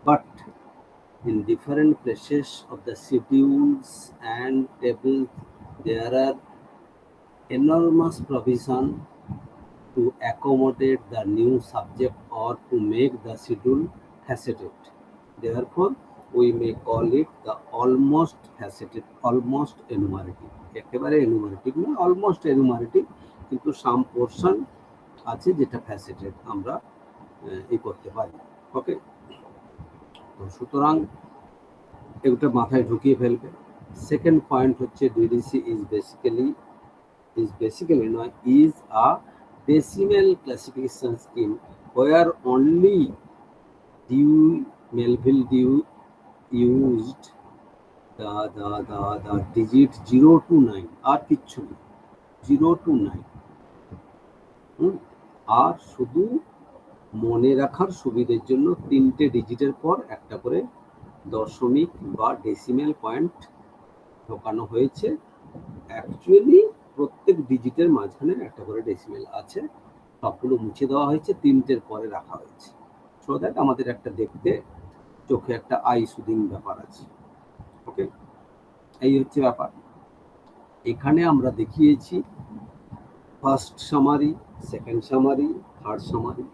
but in different places of the schedules and tables, there are enormous provision to accommodate the new subject or to make the schedule faceted. Therefore, we may call it the almost faceted, almost enumerative. একেবারে enumerative না, almost enumerative, কিন্তু some portion আছে যেটা faceted আমরা করতে পারি। ওকে, তো সুতরাং এটা মাথায় ঢুকিয়ে ফেলবে। সেকেন্ড পয়েন্ট হচ্ছে DDC is basically known is a decimal classification scheme where only Melville used the digit 0 to 9 আর কিচ্ছু নেই, 0 to 9 আর শুধু মনে রাখার সুবিধের জন্য 3টে ডিজিটের পর একটা করে দশমিক বা ডেসিমেল পয়েন্ট ঢোকানো হয়েছে। অ্যাকচুয়ালি প্রত্যেক ডিজিটের মাঝখানে একটা করে ডেসিমেল আছে, সবগুলো মুছে দেওয়া হয়েছে, 3টের পরে রাখা হয়েছে, সো দ্যাট আমাদের একটা দেখতে চোখে একটা আই সুদিং ব্যাপার আছে। ওকে, এই হচ্ছে ব্যাপার। এখানে আমরা দেখিয়েছি first summary, second summary, third summary.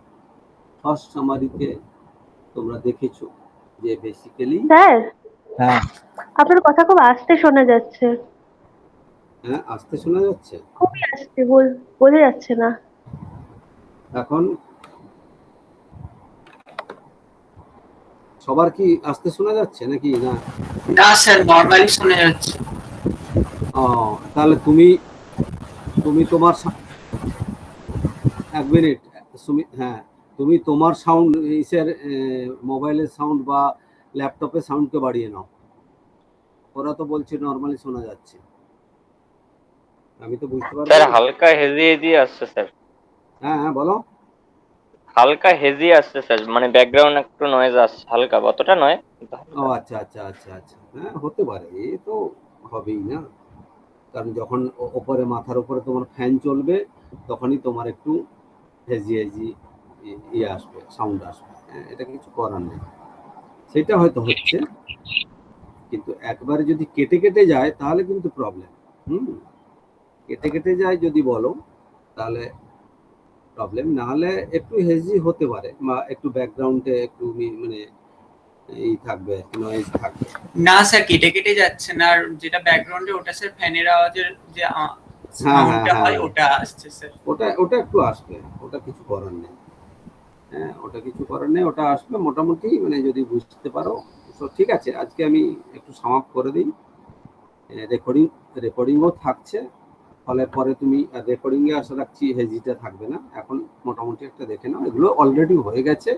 First সামারিতে তোমরা দেখেছো যে বেসিক্যালি স্যার, হ্যাঁ আপনার কথা খুব আস্তে শোনা যাচ্ছে। হ্যাঁ, আস্তে শোনা যাচ্ছে, খুবই আস্তে, বোঝা যাচ্ছে না। এখন সবার কি আস্তে শোনা যাচ্ছে নাকি না? না স্যার, নরমালি শোনা যাচ্ছে। তাহলে তুমি তোমার এক মিনিট, হ্যাঁ, তুমি তোমার সাউন্ড ইসের মোবাইলের সাউন্ড বা ল্যাপটপের সাউন্ডকে বাড়িয়ে নাও। ওরা তো বলছে নরমালি শোনা যাচ্ছে, আমি তো বুঝতে পারবো। স্যার হালকা হেজি আসছে স্যার। হ্যাঁ হ্যাঁ বলো। হালকা হেজি আসছে স্যার, মানে ব্যাকগ্রাউন্ড একটু নয়েজ আসছে হালকা, অতটা নয়। ও আচ্ছা আচ্ছা আচ্ছা আচ্ছা, হ্যাঁ হতে পারে, এ তো হবেই না, কারণ যখন ওপরে মাথার উপরে তোমার ফ্যান চলবে তখনই তোমার একটু হেজি হেজি ইয়ে আসবে, সাউন্ড আসবে, হ্যাঁ, এটা কিছু করার নেই, সেটা হয়তো হচ্ছে। কিন্তু একবারে যদি কেটে কেটে যায় তাহলে কিন্তু প্রবলেম। কেটে কেটে যায় যদি বলো তাহলে প্রবলেম, না হলে একটু হেজি হতে পারে বা একটু ব্যাকগ্রাউন্ডে একটু মানে এই থাকবে, নয়েজ থাকবে। না স্যার, কেটে কেটে যাচ্ছে না, আর যেটা ব্যাকগ্রাউন্ডে ওটা স্যার ফ্যানের আওয়াজের যে সাউন্ডটা হয় ওটা আসছে স্যার। ওটা একটু আসবে, ওটা কিছু করার নেই, হ্যাঁ ওটা কিছু করার নেই, ওটা আসবে মোটামুটি, মানে যদি বুঝতে পারো। তো ঠিক আছে, আজকে আমি একটু সমাপ্ত করে দিই। রেকর্ডিংও থাকছে, ফলে পরে তুমি রেকর্ডিংয়ে আশা রাখছি হেজিটা থাকবে না। এখন মোটামুটি একটা দেখে নাও, এগুলো অলরেডি হয়ে গেছে,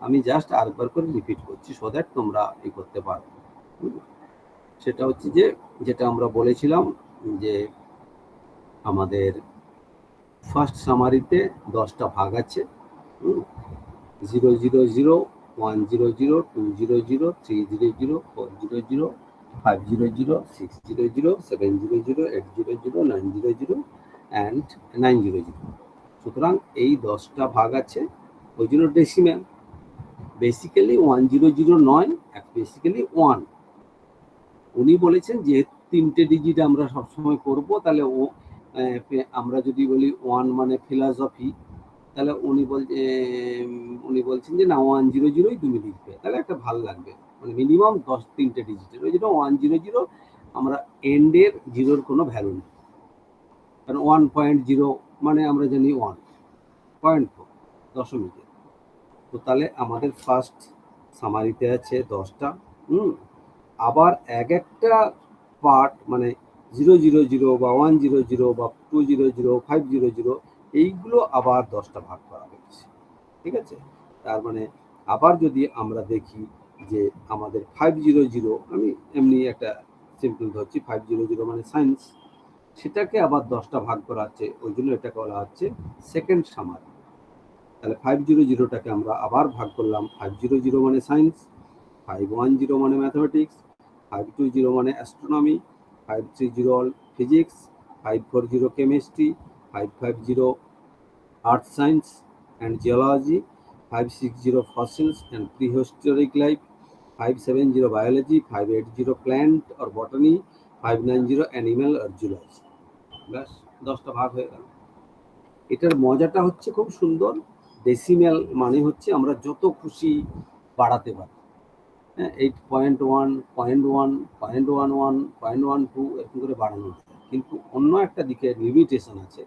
আমি জাস্ট আরেকবার করে রিপিট করছি সো দ্যাট তোমরা করতে পারো। সেটা হচ্ছে যে যেটা আমরা বলেছিলাম যে আমাদের ফার্স্ট সামারিতে 10টা ভাগ আছে, 0 0 0 1 0 0 2 0 0 3 0 0 4 0 0 5 0 0 6 0 0 7 0 0 8 0 0 9 0 0 and 9 0 0। সুতরাং এই 10টা ভাগ আছে, ওই জন্য ডেসিমেল বেসিক্যালি 1 0 0 নয়, বেসিক্যালি 1। উনি বলেছেন যে 3টে ডিজিট আমরা সবসময় করব, তাহলে আমরা যদি বলি 1 মানে ফিলসফি, তাহলে উনি বলছেন যে না 1 0 0ই তুমি লিখবে, তাহলে একটা ভালো লাগবে, মানে মিনিমাম 3টে ডিজিটের। ওই জন্য 1 0 0 আমরা এন্ডের জিরোর কোনো ভ্যালু নেই, কারণ 1.0 মানে আমরা জানি 1.4 দশমিকের। তো তাহলে আমাদের ফার্স্ট সামারিতে আছে 10টা, আবার একটা পার্ট মানে 0 0 0 বা 1 0 0 বা 2 0 0 5 0 0 এইগুলো আবার 10টা ভাগ করা হয়েছে, ঠিক আছে। তার মানে আবার যদি আমরা দেখি যে আমাদের 5 0 0, আমি এমনি একটা সিম্পল ধরছি, 5 0 0 মানে সায়েন্স, সেটাকে আবার 10টা ভাগ করা হচ্ছে, ওই জন্য এটাকে বলা হচ্ছে সেকেন্ড সামারি। তাহলে 5 0 0টাকে আমরা আবার ভাগ করলাম, 5 0 0 মানে সায়েন্স, 5 1 0 মানে ম্যাথমেটিক্স, 5 2 0 মানে astronomy, 5 3 0 physics, 5 4 0 chemistry, 5 5 0 earth science and geology, 5 6 0 fossils and prehistoric life, 570 biology, 580 plant or botany, 590 animal or zoology. ব্যাস 10টা ভাগ হয়ে গেল। এটার মজাটা হচ্ছে খুব সুন্দর, ডেসিমেল মানে হচ্ছে আমরা যত খুশি বাড়াতে পারি। হ্যাঁ, 8.1, 0.1, 0.11, 0.12 এরকম করে বাড়ানো যায়। কিন্তু অন্য একটা দিকে লিমিটেশন আছে,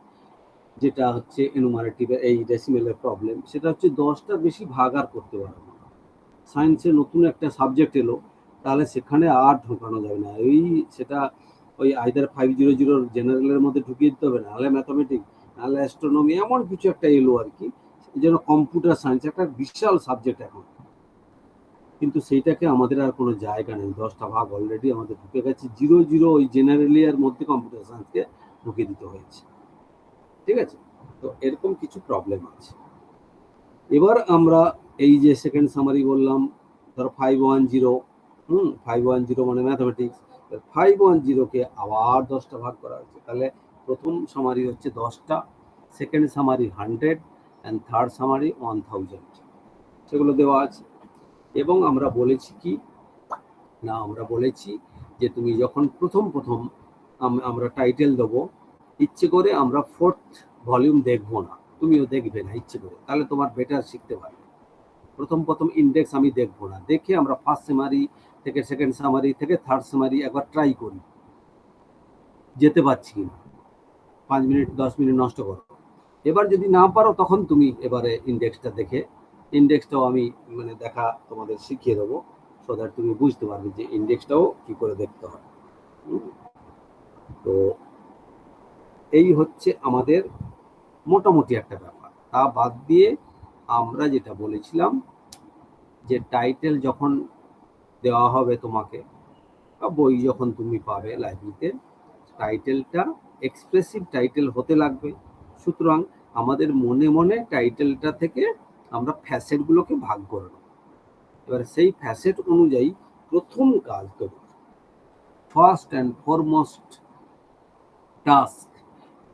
যেটা হচ্ছে এনুমারেটিভের এই ডেসিমেলের প্রবলেম, সেটা হচ্ছে 10টার বেশি ভাগ আর করতে পারবো না। সায়েন্সে নতুন একটা সাবজেক্ট এলো, তাহলে সেখানে আর ঢোকানো যাবে না। সেটা ওই আইদার 500 জেনারেলের মধ্যে ঢুকিয়ে দিতে হবে, নাহলে ম্যাথামেটিক্স, নাহলে অ্যাস্ট্রোনমি, এমন কিছু একটা এলো আর কি। এই জন্য কম্পিউটার সায়েন্স একটা বিশাল সাবজেক্ট এখন, কিন্তু সেইটাকে আমাদের আর কোনো জায়গা নেই। 10টা ভাগ অলরেডি আমাদের ঢুকে গেছে, 0 ওই জেনারেলিয়ার মধ্যে কম্পিউটার সায়েন্সকে ঢুকিয়ে দিতে হয়েছে। ঠিক আছে, তো এরকম কিছু প্রবলেম আছে। এবার আমরা এই যে সেকেন্ড সামারি বললাম, ধরো 510, 510 মানে ম্যাথামেটিক্স, 510কে আবার 10টা ভাগ করা হয়েছে। তাহলে প্রথম সামারি হচ্ছে 10টা, second summary 100, and third summary 1000, সেগুলো দেওয়া আছে। এবং আমরা বলেছি কি না, আমরা বলেছি যে তুমি যখন প্রথম আমরা টাইটেল দেবো, ইচ্ছে করে আমরা 4th ভলিউম দেখবো না, তুমিও দেখবে না ইচ্ছে করে, তাহলে তোমার বেটার শিখতে পারবে। প্রথম ইন্ডেক্স আমি দেখবো না, দেখে আমরা ফার্স্ট সামারি থেকে সেকেন্ড সামারি থেকে থার্ড সামারি একবার ট্রাই করি, যেতে পারছি কিনা, 5 মিনিট 10 মিনিট নষ্ট করো। এবার যদি না পারো, তখন তুমি এবারে ইন্ডেক্সটা দেখে, ইন্ডেক্সটাও আমি মানে দেখা তোমাদের শিখিয়ে দেবো, সো দ্যাট তুমি বুঝতে পারবে যে ইন্ডেক্সটাও কি করে দেখতে হয়। তো এই হচ্ছে আমাদের মোটামুটি একটা ব্যাপার। তা বাদ দিয়ে আমরা যেটা বলেছিলাম যে টাইটেল যখন দেওয়া হবে তোমাকে, বা বই যখন তুমি পাবে লাইব্রেরিতে, টাইটেলটা এক্সপ্রেসিভ টাইটেল হতে লাগবে। সুতরাং আমাদের মনে মনে টাইটেলটা থেকে আমরা ফ্যাসেটগুলোকে ভাগ করে নেব। এবার সেই ফ্যাসেট অনুযায়ী প্রথম কাজ তোমার, first and foremost task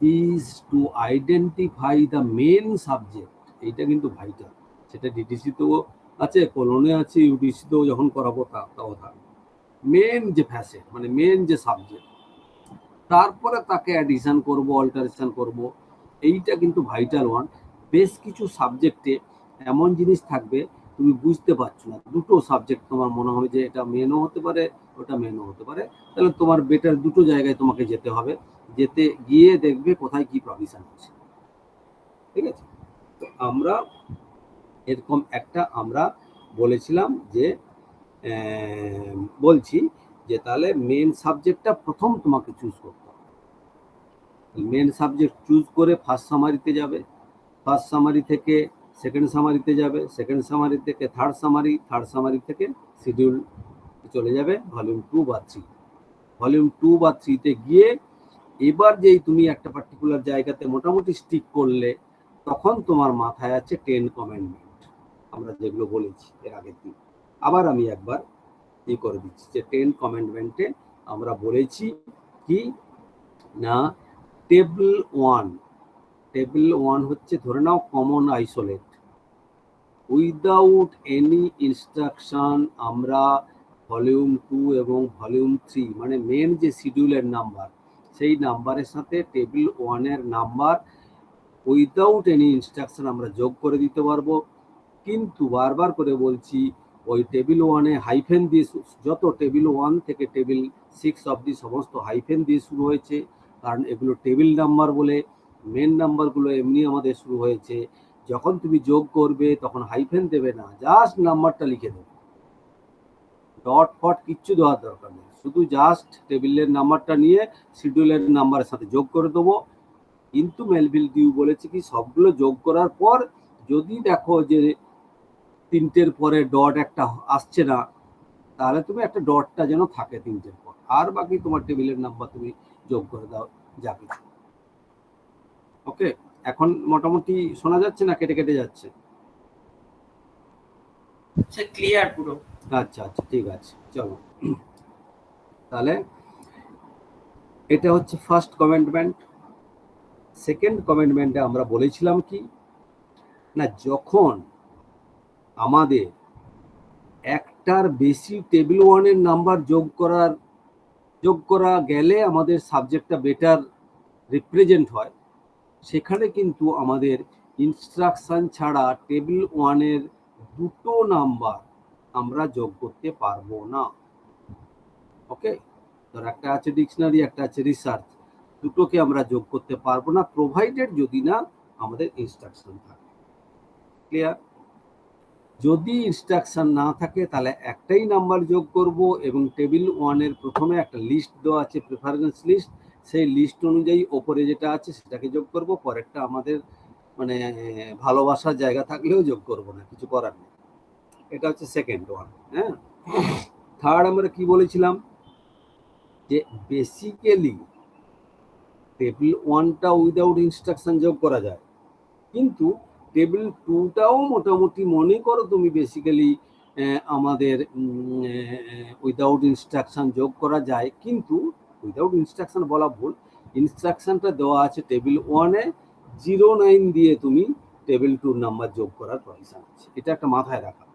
is to identify the main subject. এইটা কিন্তু ভাইটাল। সেটা ডিটিসিতেও আছে, কোলনে আছে, ইউডিসিতেও যখন করাবো তাও থাকবে। মেন যে ফ্যাসেট মানে মেন যে সাবজেক্ট, তারপরে তাকে অ্যাডিশন করব, অল্টারেশন করব, এইটা কিন্তু ভাইটাল ওয়ান। বেশ কিছু সাবজেক্টে এমন জিনিস থাকবে তুমি বুঝতে পারছো না, দুটো সাবজেক্ট তোমার মনে হবে যে এটা মেনও হতে পারে, ওটা মেনও হতে পারে, তাহলে তোমার বেটার দুটো জায়গায় তোমাকে যেতে হবে, যেতে গিয়ে দেখবে কোথায় কি প্রভিশন আছে। ঠিক আছে, তো আমরা এরকম একটা আমরা বলেছিলাম যে বলছি যে তাহলে মেন সাবজেক্টটা প্রথম তোমাকে চুজ করতে হবে। মেন সাবজেক্ট চুজ করে ফার্স্ট সামারিতে যাবে, ফার্স্ট সামারি থেকে সেকেন্ড সামারিতে যাবে, সেকেন্ড সামারি থেকে থার্ড সামারি, থার্ড সামারি থেকে শিডিউল চলে যাবে ভলিউম 2 বা 3। ভলিউম 2 বা 3তে গিয়ে এবার যেই তুমি একটা পার্টিকুলার জায়গাতে মোটামুটি স্টিক করলে, তখন তোমার মাথায় আছে 10 কমেন্ডমেন্ট, আমরা যেগুলো বলেছি এর আগের দিন। আবার আমি একবার করে দিচ্ছি যে 10 কমেন্ডমেন্টে আমরা বলেছি কি না, টেবিল 1 হচ্ছে ধরে নাও common isolate, without any instruction আমরা ভলিউম 2 এবং ভলিউম 3 মানে মেন যে শিডিউলের নাম্বার, সেই নাম্বারের সাথে টেবিল 1-এর নাম্বার উইদাউট এনি ইনস্ট্রাকশন আমরা যোগ করে দিতে পারবো। কিন্তু বারবার করে বলছি, ওই টেবিল 1-এ হাইফেন দিয়ে, যত টেবিল 1 থেকে টেবিল 6 অবধি সমস্ত হাইফেন দিয়ে শুরু হয়েছে, কারণ এগুলো টেবিল নাম্বার বলে। মেন নাম্বারগুলো এমনি আমাদের শুরু হয়েছে, যখন তুমি যোগ করবে তখন হাইফেন দেবে না, জাস্ট নাম্বারটা লিখে দেবে, ডট ফট কিচ্ছু দেওয়ার দরকার নেই, শুধু জাস্ট টেবিলের নাম্বারটা নিয়ে শিডিউলের নাম্বারের সাথে যোগ করে দেবো। কিন্তু মেলভিল ডিউ বলেছে কি, সবগুলো যোগ করার পর যদি দেখো যে 3টের পরে ডট একটা আসছে না, তাহলে তুমি একটা ডটটা যেন থাকে 3টের পর, আর বাকি তোমার টেবিলের নাম্বার তুমি যোগ করে দাও যা কিছু। ওকে, এখন মোটামুটি শোনা যাচ্ছে না কেটে কেটে যাচ্ছে? ক্লিয়ার পুরো। আচ্ছা, ঠিক আছে, চলো। তাহলে এটা হচ্ছে ফার্স্ট কমেন্টমেন্ট। সেকেন্ড কমেন্টমেন্টে আমরা বলেছিলাম কি না, যখন আমাদের একটা একটার বেশি টেবিল ওয়ানের নাম্বার যোগ করা গেলে আমাদের সাবজেক্টটা বেটার রিপ্রেজেন্ট হয়, সেখানে কিন্তু আমাদের ইনস্ট্রাকশন ছাড়া টেবিল ওয়ানের দুটো নাম্বার আমরা যোগ করতে পারবো না। ওকে, ধর একটা আছে ডিকশনারি, একটা আছে রিসার্চ, দুটোকে আমরা যোগ করতে পারবো না প্রোভাইডেড যদি না আমাদের ইনস্ট্রাকশন থাকে। ক্লিয়ার? যদি ইনস্ট্রাকশন না থাকে তাহলে একটাই নাম্বার যোগ করব এবং টেবিল ওয়ানের প্রথমে একটা লিস্ট দেওয়া আছে, প্রেফারেন্স লিস্ট, সেই লিস্ট অনুযায়ী ওপরে যেটা আছে সেটাকে যোগ করব, পরেরটা আমাদের মানে ভালোবাসার জায়গা থাকলেও যোগ করব না, কিছু করার নেই। এটা হচ্ছে সেকেন্ড ওয়ান। হ্যাঁ, থার্ড আমরা কি বলেছিলাম, যে বেসিক্যালি টেবিল ওয়ানটা উইদাউট ইনস্ট্রাকশন যোগ করা যায়, কিন্তু টেবিল টুটাও মোটামুটি মনে করো তুমি বেসিক্যালি আমাদের উইদাউট ইনস্ট্রাকশন যোগ করা যায়, কিন্তু উইদাউট ইনস্ট্রাকশন বলা ভুল, ইনস্ট্রাকশনটা দেওয়া আছে টেবিল ওয়ানে, 09 দিয়ে তুমি টেবিল টুর নাম্বার যোগ করার প্রভিশন আছে। এটা একটা মাথায় রাখা,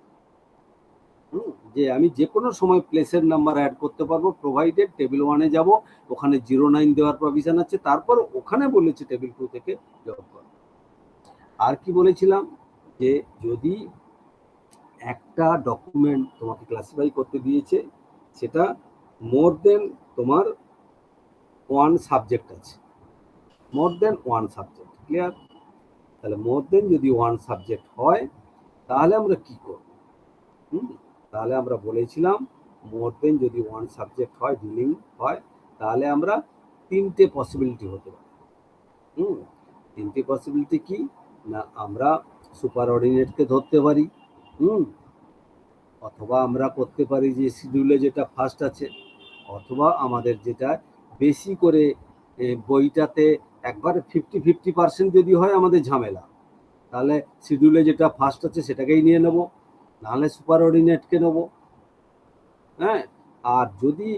যে আমি যে কোনো সময় প্লেসের নাম্বার অ্যাড করতে পারবো প্রোভাইডেড টেবিল ওয়ানে যাব, ওখানে 09 দেওয়ার প্রভিশন আছে, তারপর ওখানে বলেছে টেবিল টু থেকে যোগ করো। আর কি বলেছিলাম, যে যদি একটা ডকুমেন্ট তোমাকে ক্লাসিফাই করতে দিয়েছে, সেটা মোর দেন তোমার ওয়ান সাবজেক্ট আছে, মোর দেন ওয়ান সাবজেক্ট। ক্লিয়ার? তাহলে মোর দেন যদি ওয়ান সাবজেক্ট হয় তাহলে আমরা কি করব? তাহলে আমরা বলেছিলাম মোর দেন যদি ওয়ান সাবজেক্ট হয়, ডিলিং হয়, তাহলে আমরা তিনটে পসিবিলিটি হতে পারে। তিনটে পসিবিলিটি কি না, আমরা সুপার অর্ডিনেটকে ধরতে পারি, অথবা আমরা করতে পারি যে শিডিউলে যেটা ফার্স্ট আছে, অথবা আমাদের যেটা বেশি করে বইটাতে একবারে 50-50% যদি হয় আমাদের ঝামেলা, তাহলে শিডিউলে যেটা ফার্স্ট আছে সেটাকেই নিয়ে নেব, নাহলে সুপার অর্ডিনেটকে নেব। হ্যাঁ, আর যদি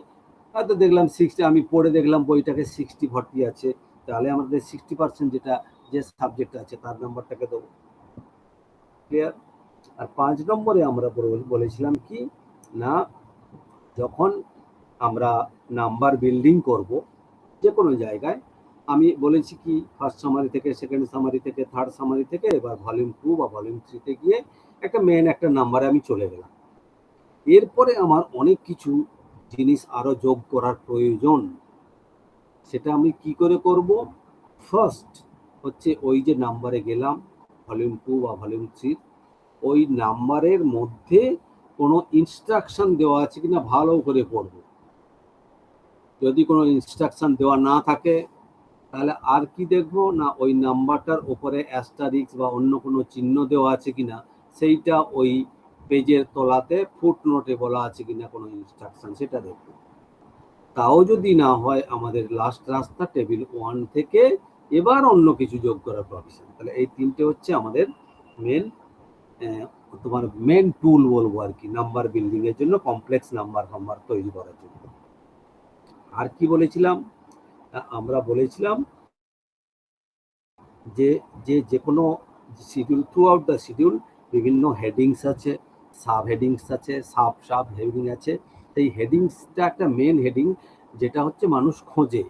হয়তো দেখলাম 60, আমি পড়ে দেখলাম বইটাকে 60-40 আছে, তাহলে আমাদের 60% যেটা যে সাবজেক্ট আছে তার নাম্বারটাকে দেবো। ক্লিয়ার? আর 5 নম্বরে আমরা বলেছিলাম কি না, যখন আমরা নাম্বার বিল্ডিং করব যে কোনো জায়গায়, আমি বলেছি কি ফার্স্ট সামারি থেকে, সেকেন্ড সামারি থেকে, থার্ড সামারি থেকে, এবার ভলিউম 2 বা ভলিউম 3-তে গিয়ে একটা মেন একটা নাম্বারে আমি চলে গেলাম। এরপরে আমার অনেক কিছু জিনিস আরো যোগ করার প্রয়োজন, সেটা আমি কি করে করব? ফার্স্ট হচ্ছে ওই যে নাম্বারে গেলাম ভলিউম 2 বা ভলিউম 3, ওই নাম্বারের মধ্যে কোনো ইনস্ট্রাকশন দেওয়া আছে কিনা ভালো করে পড়ব। যদি কোনো ইনস্ট্রাকশন দেওয়া না থাকে তাহলে আর কি দেখবো না, ওই নাম্বারটার ওপরে অ্যাস্টারিক্স বা অন্য কোনো চিহ্ন দেওয়া আছে কিনা, সেইটা ওই পেজের তলাতে ফুটনোটে বলা আছে কিনা কোনো ইনস্ট্রাকশন, সেটা দেখবো। তাও যদি না হয় আমাদের লাস্ট রাস্তা টেবিল 1 থেকে এবার অন্য কিছু যোগ করার প্রভিশন। তাহলে এই তিনটে হচ্ছে আমাদের মেন তোমার মেন টুল বলবো আর কি, নাম্বার বিল্ডিং এর জন্য, কমপ্লেক্স নাম্বার তৈরি করার জন্য। আর কি বলেছিলাম, আমরা বলেছিলাম যে যে কোনো schedule, through out the schedule বিভিন্ন হেডিংস আছে, সাব হেডিংস আছে, সাব হেডিং আছে। সেই হেডিংসটা একটা মেন হেডিং যেটা হচ্ছে মানুষ খোঁজে,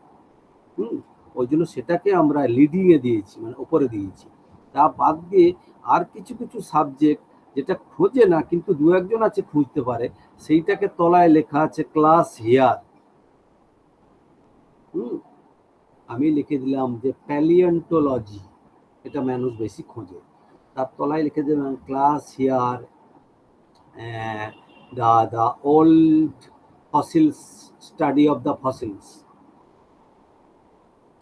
ওই জন্য সেটাকে আমরা লিডিং এ দিয়েছি, মানে উপরে দিয়েছি। তা বাদ দিয়ে আর কিছু কিছু সাবজেক্ট যেটা খোঁজে না কিন্তু দু একজন আছে খুঁজতে পারে, সেইটাকে তলায় লেখা আছে ক্লাস হিয়ার। আমি লিখে দিলাম যে প্যালিওন্টোলজি, এটা মানুষ বেশি খোঁজে, তার তলায় লিখে দিলাম class here the old fossils, study of the fossils,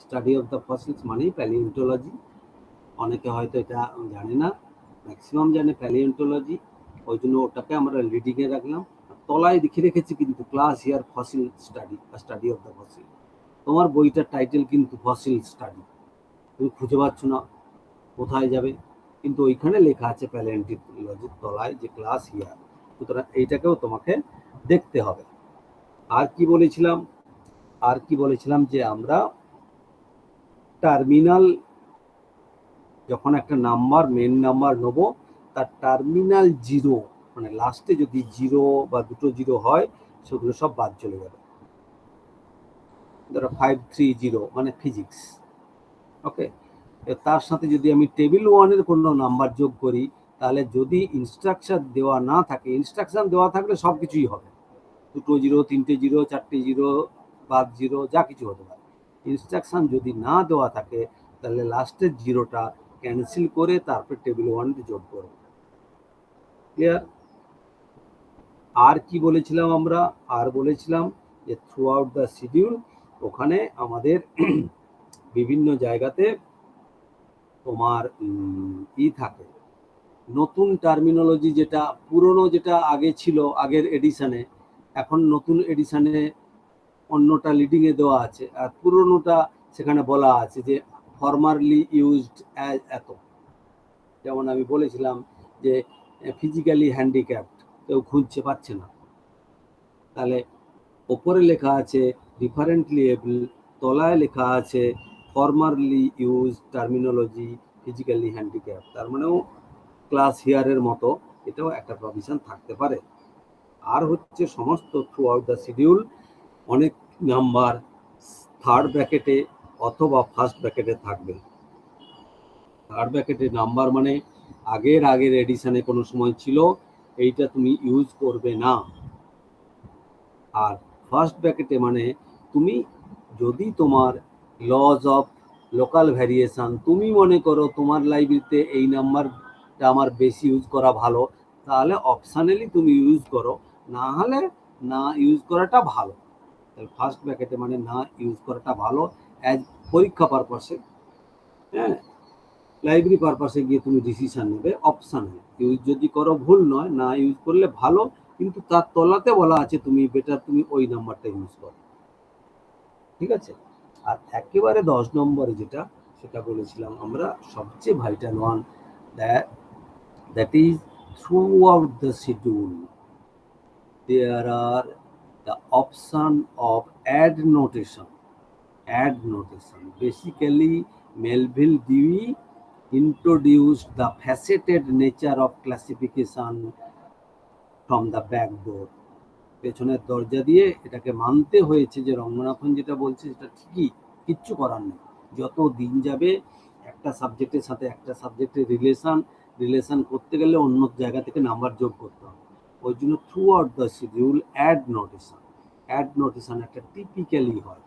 study of the fossils মানেই প্যালিওন্টোলজি। অনেকে হয়তো এটা জানে না, ম্যাক্সিমাম জানে প্যালিওন্টোলজি, ওই জন্য ওটাকে আমরা লিডিংয়ে রাখলাম। তলায় লিখে রেখেছি কিন্তু ক্লাস হিয়ার ফসিল স্টাডি বা স্টাডি অফ দ্য ফসিল। তোমার বইটার টাইটেল কিন্তু ফসিল স্টাডি, তুমি খুঁজে পাচ্ছ না কোথায় যাবে, কিন্তু ওইখানে লেখা আছে প্যালিওন্টোলজির তলায় যে ক্লাস হিয়ার, সুতরাং এইটাকেও তোমাকে দেখতে হবে। আর কি বলেছিলাম যে আমরা টার্মিনাল, যখন একটা নাম্বার মেন নাম্বার নেবো, তার টার্মিনাল 0 মানে লাস্টে যদি 0 বা দুটো 0 হয় সেগুলো সব বাদ চলে যাবে। ধরো 530 মানে ফিজিক্স, ওকে। তার সাথে যদি আমি টেবিল 1 এর কোনো নাম্বার যোগ করি, তাহলে যদি ইনস্ট্রাকশন দেওয়া না থাকে, ইনস্ট্রাকশন দেওয়া থাকলে সব কিছুই হবে, দুটো 0, তিনটে 0, চারটে 0, বাদ 0, যা কিছু হতে পারে। ইনস্ট্রাকশন যদি না দেওয়া থাকে তাহলে লাস্টের 0টা ক্যান্সেল করে তারপর টেবিল 1 যোগ করব। ক্লিয়ার? আর কি বলেছিলাম আমরা? আর বলেছিলাম যে থ্রু আউট দ্য শিডিউল ওখানে আমাদের বিভিন্ন জায়গাতে তোমার থাকে, নতুন টার্মিনোলজি, যেটা পুরনো, যেটা আগে ছিল আগের এডিশনে, এখন নতুন এডিশনে অন্যটা লিডিং এ দেওয়া আছে, আর পুরনোটা সেখানে বলা আছে যে ফরমারলি ইউজড অ্যাজ এত। যেমন আমি বলেছিলাম যে ফিজিক্যালি হ্যান্ডিক্যাপড, কেউ খুঁজতে পারছে না, তাহলে ওপরে লেখা আছে ডিফারেন্টলি এবল, তলায় লেখা আছে formally use terminology physically handicap, তার মানেও ক্লাস হিয়ারের মতো এটাও একটা প্রভিশন থাকতে পারে। আর হচ্ছে সমস্ত থ্রু আউট দ্য শিডিউল অনেক নাম্বার থার্ড ব্র্যাকেটে অথবা ফার্স্ট ব্র্যাকেটে থাকবে। থার্ড ব্র্যাকেটে নাম্বার মানে আগের এডিশনে কোনো সময় ছিল, এইটা তুমি ইউজ করবে না। আর ফার্স্ট ব্র্যাকেটে মানে তুমি যদি তোমার লজ অফ লোকাল ভ্যারিয়েশন, তুমি মনে করো তোমার লাইব্রেরিতে এই নাম্বারটা আমার বেশি ইউজ করা ভালো, তাহলে অপশনালি তুমি ইউজ করো, না হলে না ইউজ করাটা ভালো। তাহলে ফার্স্ট ব্র্যাকেটে মানে না ইউজ করাটা ভালো অ্যাজ পরীক্ষা পারপাসে, হ্যাঁ, লাইব্রেরি পারপাসে গিয়ে তুমি ডিসিশন নেবে অপশনাল। ইউজ যদি করো ভুল নয়, না ইউজ করলে ভালো, কিন্তু তার তলাতে বলা আছে তুমি বেটার তুমি ওই নাম্বারটা ইউজ করো, ঠিক আছে। আর একেবারে 10 নম্বরে যেটা, সেটা বলেছিলাম আমরা সবচেয়ে vital one, that is through out the schedule there are the option of add notation. Basically Melville Dewey introduced the faceted nature of classification from the back door. পেছনের দরজা দিয়ে এটাকে মানতে হয়েছে যে রঙ্গনাথন যেটা বলছে সেটা ঠিকই, কিচ্ছু করার নেই। যত দিন যাবে একটা সাবজেক্টের সাথে একটা সাবজেক্টের রিলেশন করতে গেলে অন্য জায়গা থেকে নাম্বার যোগ করতে হবে। ওই জন্য throughout the schedule add notation একটা টিপিক্যালি হয়,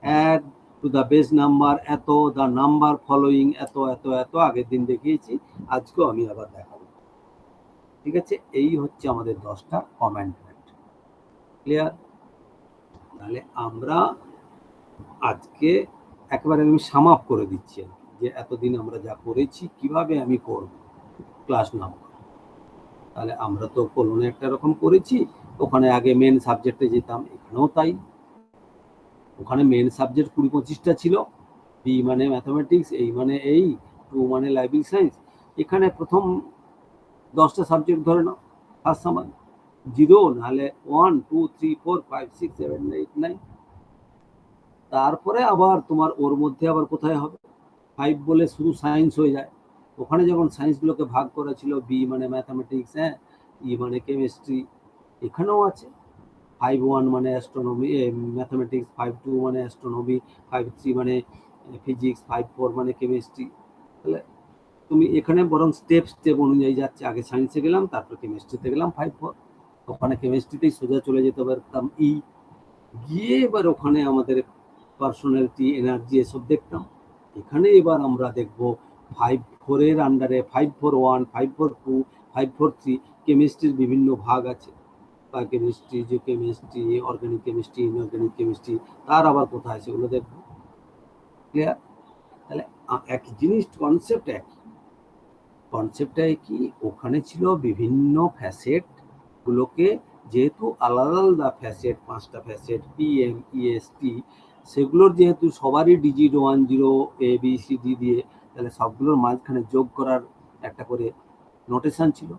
add to the base number এত, দ্য নাম্বার ফলোয়িং এত এত এত, আগের দিন দেখিয়েছি, আজকেও আমি আবার দেখাবো, ঠিক আছে। এই হচ্ছে আমাদের 10টা কমেন্টমেন্ট। ক্লিয়ার? তাহলে আমরা আজকে একেবারে আমি সাম আপ করে দিচ্ছি যে এতদিন আমরা যা করেছি কিভাবে আমি করব ক্লাস নাম্বার। তাহলে আমরা তো কোলনে একটা রকম করেছি, ওখানে আগে মেন সাবজেক্টে যেতাম, এখানেও তাই। ওখানে মেন সাবজেক্ট 20-25টা ছিল, বি মানে ম্যাথামেটিক্স, এই মানে এই, 2 মানে লাইব্রেরি সায়েন্স। এখানে প্রথম 10টা সাবজেক্ট ধরে নাও, ফার্স্ট সামান 0, নাহলে 1, 2, 3, 4, 5, 6, 7, 8, 9। তারপরে আবার তোমার ওর মধ্যে আবার কোথায় হবে 5 বলে শুধু সায়েন্স হয়ে যায়। ওখানে যখন সায়েন্সগুলোকে ভাগ করা ছিল, বি মানে ম্যাথামেটিক্স, হ্যাঁ, ই মানে কেমিস্ট্রি, এখানেও আছে 5.1 মানে অ্যাস্ট্রোনমি ম্যাথামেটিক্স, 5.2 মানে অ্যাস্ট্রোনমি, 5.3 মানে ফিজিক্স, 5.4 মানে কেমিস্ট্রি। তাহলে তুমি এখানে বরং স্টেপ অনুযায়ী যাচ্ছে, আগে সায়েন্সে গেলাম, তারপর কেমিস্ট্রিতে গেলাম 5.4, ওখানে কেমিস্ট্রিতেই সোজা চলে যেতে পারতাম ই, গিয়ে এবার ওখানে আমাদের পার্সোনালিটি, এনার্জি এসব দেখতাম। এখানে এবার আমরা দেখবো 5.4 এর আন্ডারে 5.4.1, 5.4.2, 5.4.3 কেমিস্ট্রির বিভিন্ন ভাগ আছে, biochemistry, জিওকেমিস্ট্রি, organic chemistry, inorganic chemistry, তার আবার কোথায় সেগুলো দেখবো। ক্লিয়ার? তাহলে এক জিনিস, কনসেপ্টটা কি, ওখানে ছিল বিভিন্ন ফ্যাসেট গুলোকে, যেহেতু আলাদা আলাদা ফ্যাসেট, 5টা ফ্যাসেট, পিএম, ইএসটি, সেগুলোর যেহেতু সবারই ডিজিট 10 ABCD দিয়ে, তাহলে সবগুলোর মাঝখানে যোগ করার একটা করে নোটেশন ছিল।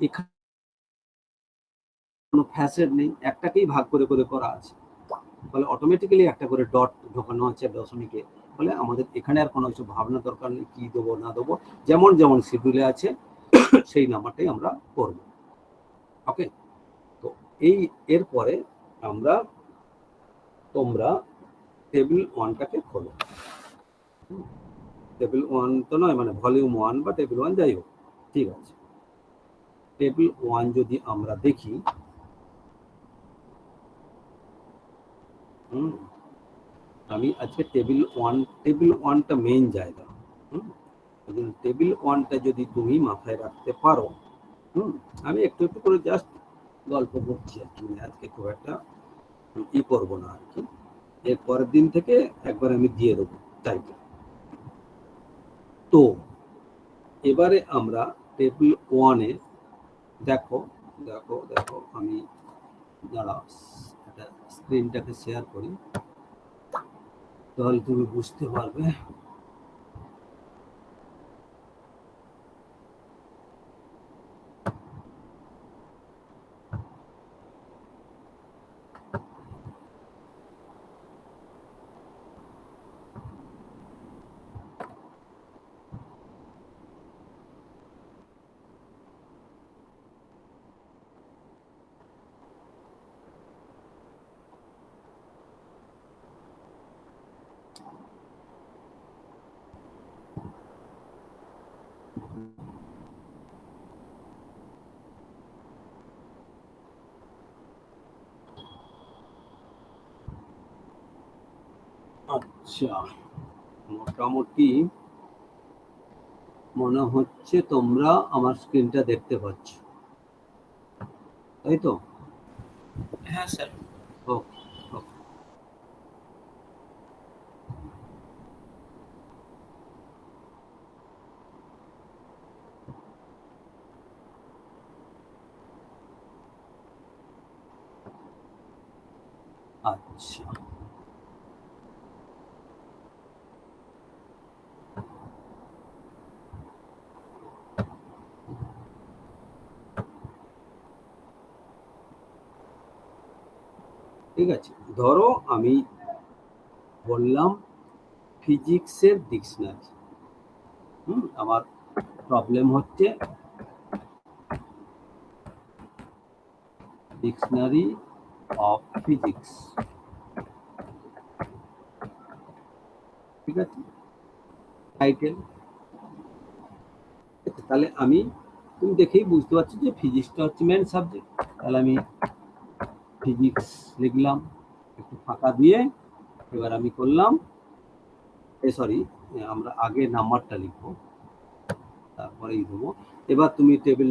এখানে কোনো ফ্যাসেট নেই, একটাকেই ভাগ করে করে করা আছে, ফলে অটোমেটিক্যালি একটা করে ডট ঢোকানো আছে দশমিকে, ফলে আমাদের এখানে আর কোনো কিছু ভাবনা দরকার নেই কি দেবো না দেবো, যেমন যেমন শিডিউলে আছে সেই নাম্বারটাই আমরা করব। ওকে, তো এরপরে তোমরা টেবিল 1টাকে খোলো। টেবিল 1 তো নয়, মানে ভলিউম 1 বা টেবিল 1 যাই হোক, ঠিক আছে। টেবিল 1 যদি আমরা দেখি, আমি আজকে টেবিল 1টা মেইন জায়গা। টেবিল 1টা যদি তুমি মাথায় রাখতে পারো, আমি একটু একটু করে জাস্ট গল্প করছি আর কি, আজকে খুব একটা করবো না আর কি। এর পরের দিন থেকে একবার আমি দিয়ে দেবো টাইটেল। তো এবারে আমরা টেবিল 1-এ দেখো, আমি দাঁড়াও স্ক্রিনটাকে শেয়ার করি, তাহলে তুমি বুঝতে পারবে। আচ্ছা, মোটামুটি মনে হচ্ছে তোমরা আমার স্ক্রিনটা দেখতে পাচ্ছ, তাই তো? হ্যাঁ স্যার। ওকে, ওকে। আচ্ছা, ঠিক আছে। ধরো আমি বললাম ফিজিক্সের ডিকশনারি, আমার প্রবলেম হচ্ছে ডিকশনারি অফ ফিজিক্স, ঠিক আছে, টাইটেল। তাহলে তুমি দেখেই বুঝতে পারছো যে ফিজিক্সটা হচ্ছে মেন সাবজেক্ট, তাহলে আমি ফিজিক্স লিখলাম একটু ফাঁকা দিয়ে। এবার আমি করলাম, সরি, আমরা আগে নাম্বারটা লিখবো, তারপরেই দেবো। এবার তুমি টেবিল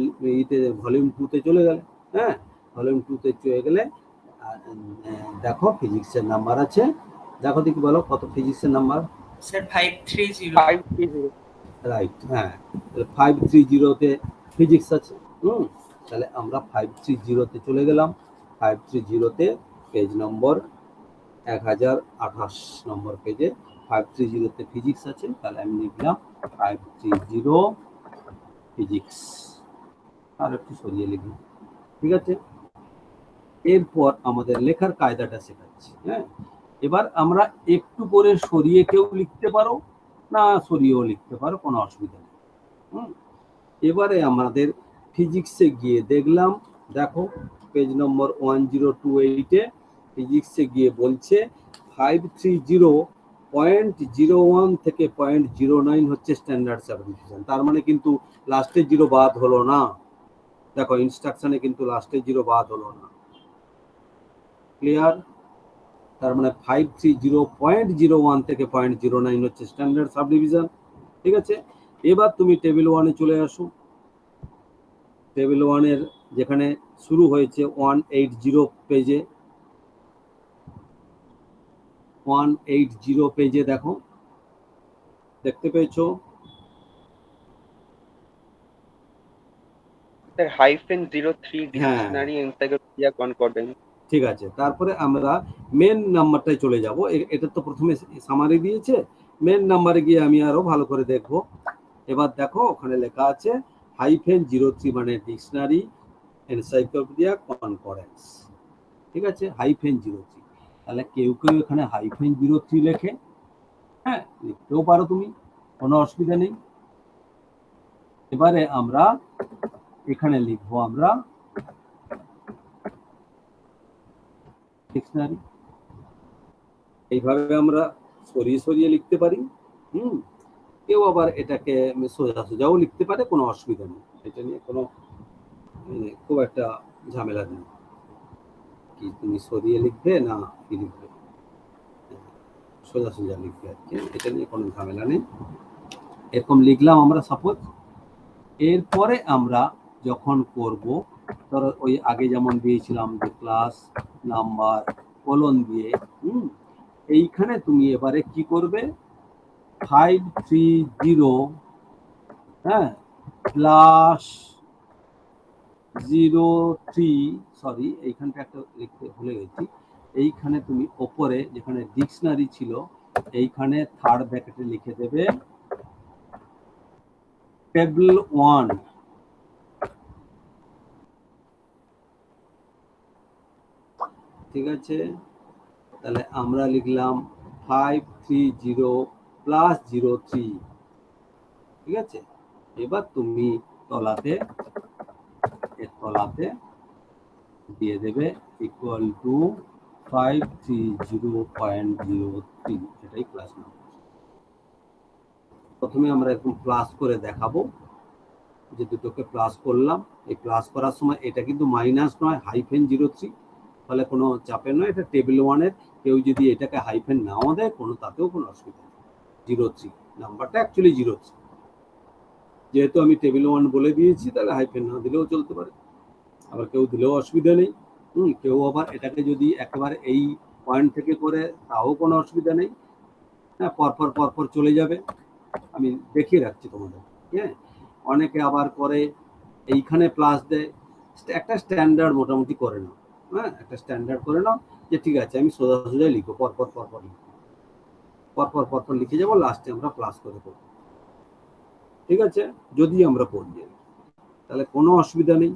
ভলিউম 2-তে চলে গেলে, হ্যাঁ, ভলিউম 2-তে চলে গেলে দেখো ফিজিক্সের নাম্বার আছে, দেখো দেখি বলো কত ফিজিক্সের নাম্বার। স্যার 530। রাইট, হ্যাঁ, 530-তে ফিজিক্স আছে। তাহলে আমরা 530-তে চলে গেলাম। 530-তে পেজ নম্বর 1028 নম্বর পেজে 530-তে ফিজিক্স আছে, তাহলে আমি লিখলাম 530 ফিজিক্স, আর একটু সরিয়ে লিখলাম, ঠিক আছে। এরপর আমাদের লেখার কায়দাটা শেখাচ্ছি, হ্যাঁ। এবার আমরা একটু করে সরিয়ে কেউ লিখতে পারো, না সরিয়েও লিখতে পারো, কোনো অসুবিধা নেই। এবারে আমাদের ফিজিক্সে গিয়ে দেখলাম, দেখো পেজ নম্বর 1028-এ ফিজিক্সে গিয়ে বলছে 530.01 থেকে 0.09 হচ্ছে স্ট্যান্ডার্ড সাবডিভিশন। তার মানে কিন্তু লাস্টের জিরো বাদ হলো না, দেখো ইনস্ট্রাকশনে কিন্তু লাস্টের জিরো বাদ হলো না, ক্লিয়ার? তার মানে 530.01 থেকে 0.09 হচ্ছে স্ট্যান্ডার্ড সাবডিভিশন, ঠিক আছে। এবার তুমি টেবিল 1-এ চলে আসো। টেবিল 1-এর যেখানে শুরু হয়েছে 180 পেজে, 180 পেজে দেখো, দেখতে পেয়েছো? Sir -03 dictionary encyclopedia concordance. ঠিক আছে, তারপরে আমরা মেন নাম্বারটায় চলে যাব। এটা তো প্রথমে সামারি দিয়েছে, মেন নাম্বারে গিয়ে আমি আরো ভালো করে দেখব। এবার দেখো ওখানে লেখা আছে -03 মানে ডিকশনারি এনসাইক্লোপিডিয়া কনকর্ডেন্স, ঠিক আছে, -03। তাহলে কেউ কেউ এখানে -03 লেখে, হ্যাঁ, লিখতেও পারো তুমি, কোনো অসুবিধা নেই। এবারে আমরা এখানে লিখবো আমরা ডিকশনারি। এইভাবে আমরা সরিয়ে সরিয়ে লিখতে পারি। কেউ আবার এটাকে সোজা সোজাও লিখতে পারে, কোনো অসুবিধা নেই, এটা নিয়ে কোনো খুব একটা ঝামেলা নেই। কি তুমি সরিয়ে লিখবে না কি লিখবে, সোজা সোজা লিখবে আর কি, এটা নিয়ে কোনো ঝামেলা নেই। এরকম লিখলাম আমরা সাপোজ। এরপরে আমরা যখন করব, ধরো ওই আগে যেমন দিয়েছিলাম যে ক্লাস নাম্বার কোলন দিয়ে, এইখানে তুমি এবারে কি করবে, 530 হ্যাঁ প্লাস 03, সরি এইখানটা একটা লিখতে ভুলে গেছি, এইখানে তুমি ওপরে যেখানে ডিকশনারি ছিল এইখানে থার্ড ব্র্যাকেটে লিখে দেবে টেবিল 1। ঠিক আছে, তাহলে আমরা লিখলাম 530 প্লাস 03। ঠিক আছে, এবার তুমি তলাতে দিয়ে দেবে ইকুয়াল টু 530.03, এটাই ক্লাস নাম্বার। প্রথমে আমরা এরকম প্লাস করে দেখাবো যে দুটোকে প্লাস করলাম। এই প্লাস করার সময় এটা কিন্তু মাইনাস নয়, -03, ফলে কোনো চাপের নয়, এটা টেবিল 1-এর। কেউ যদি এটাকে হাইফেন নাও দেয় কোনো তাতেও কোনো অসুবিধা নেই। 03 নাম্বারটা অ্যাকচুয়ালি 03, যেহেতু আমি টেবিল 1 বলে দিয়েছি তাহলে হাইফেন না দিলেও চলতে পারে, আবার কেউ দিলেও অসুবিধা নেই। কেউ আবার এটাকে যদি একেবারে এই পয়েন্ট থেকে করে তাও কোনো অসুবিধা নেই, হ্যাঁ পরপর চলে যাবে। আমি দেখিয়ে রাখছি তোমাদের। হ্যাঁ, অনেকে আবার করে এইখানে প্লাস দেয়, একটা স্ট্যান্ডার্ড মোটামুটি করে নাও। হ্যাঁ, একটা স্ট্যান্ডার্ড করে নাও যে ঠিক আছে আমি সোজা সোজা লিখবো, পরপর লিখে যাবো, লাস্টে আমরা প্লাস করে করবো। ঠিক আছে, যদি আমরা পড়ি তাহলে কোনো অসুবিধা নেই।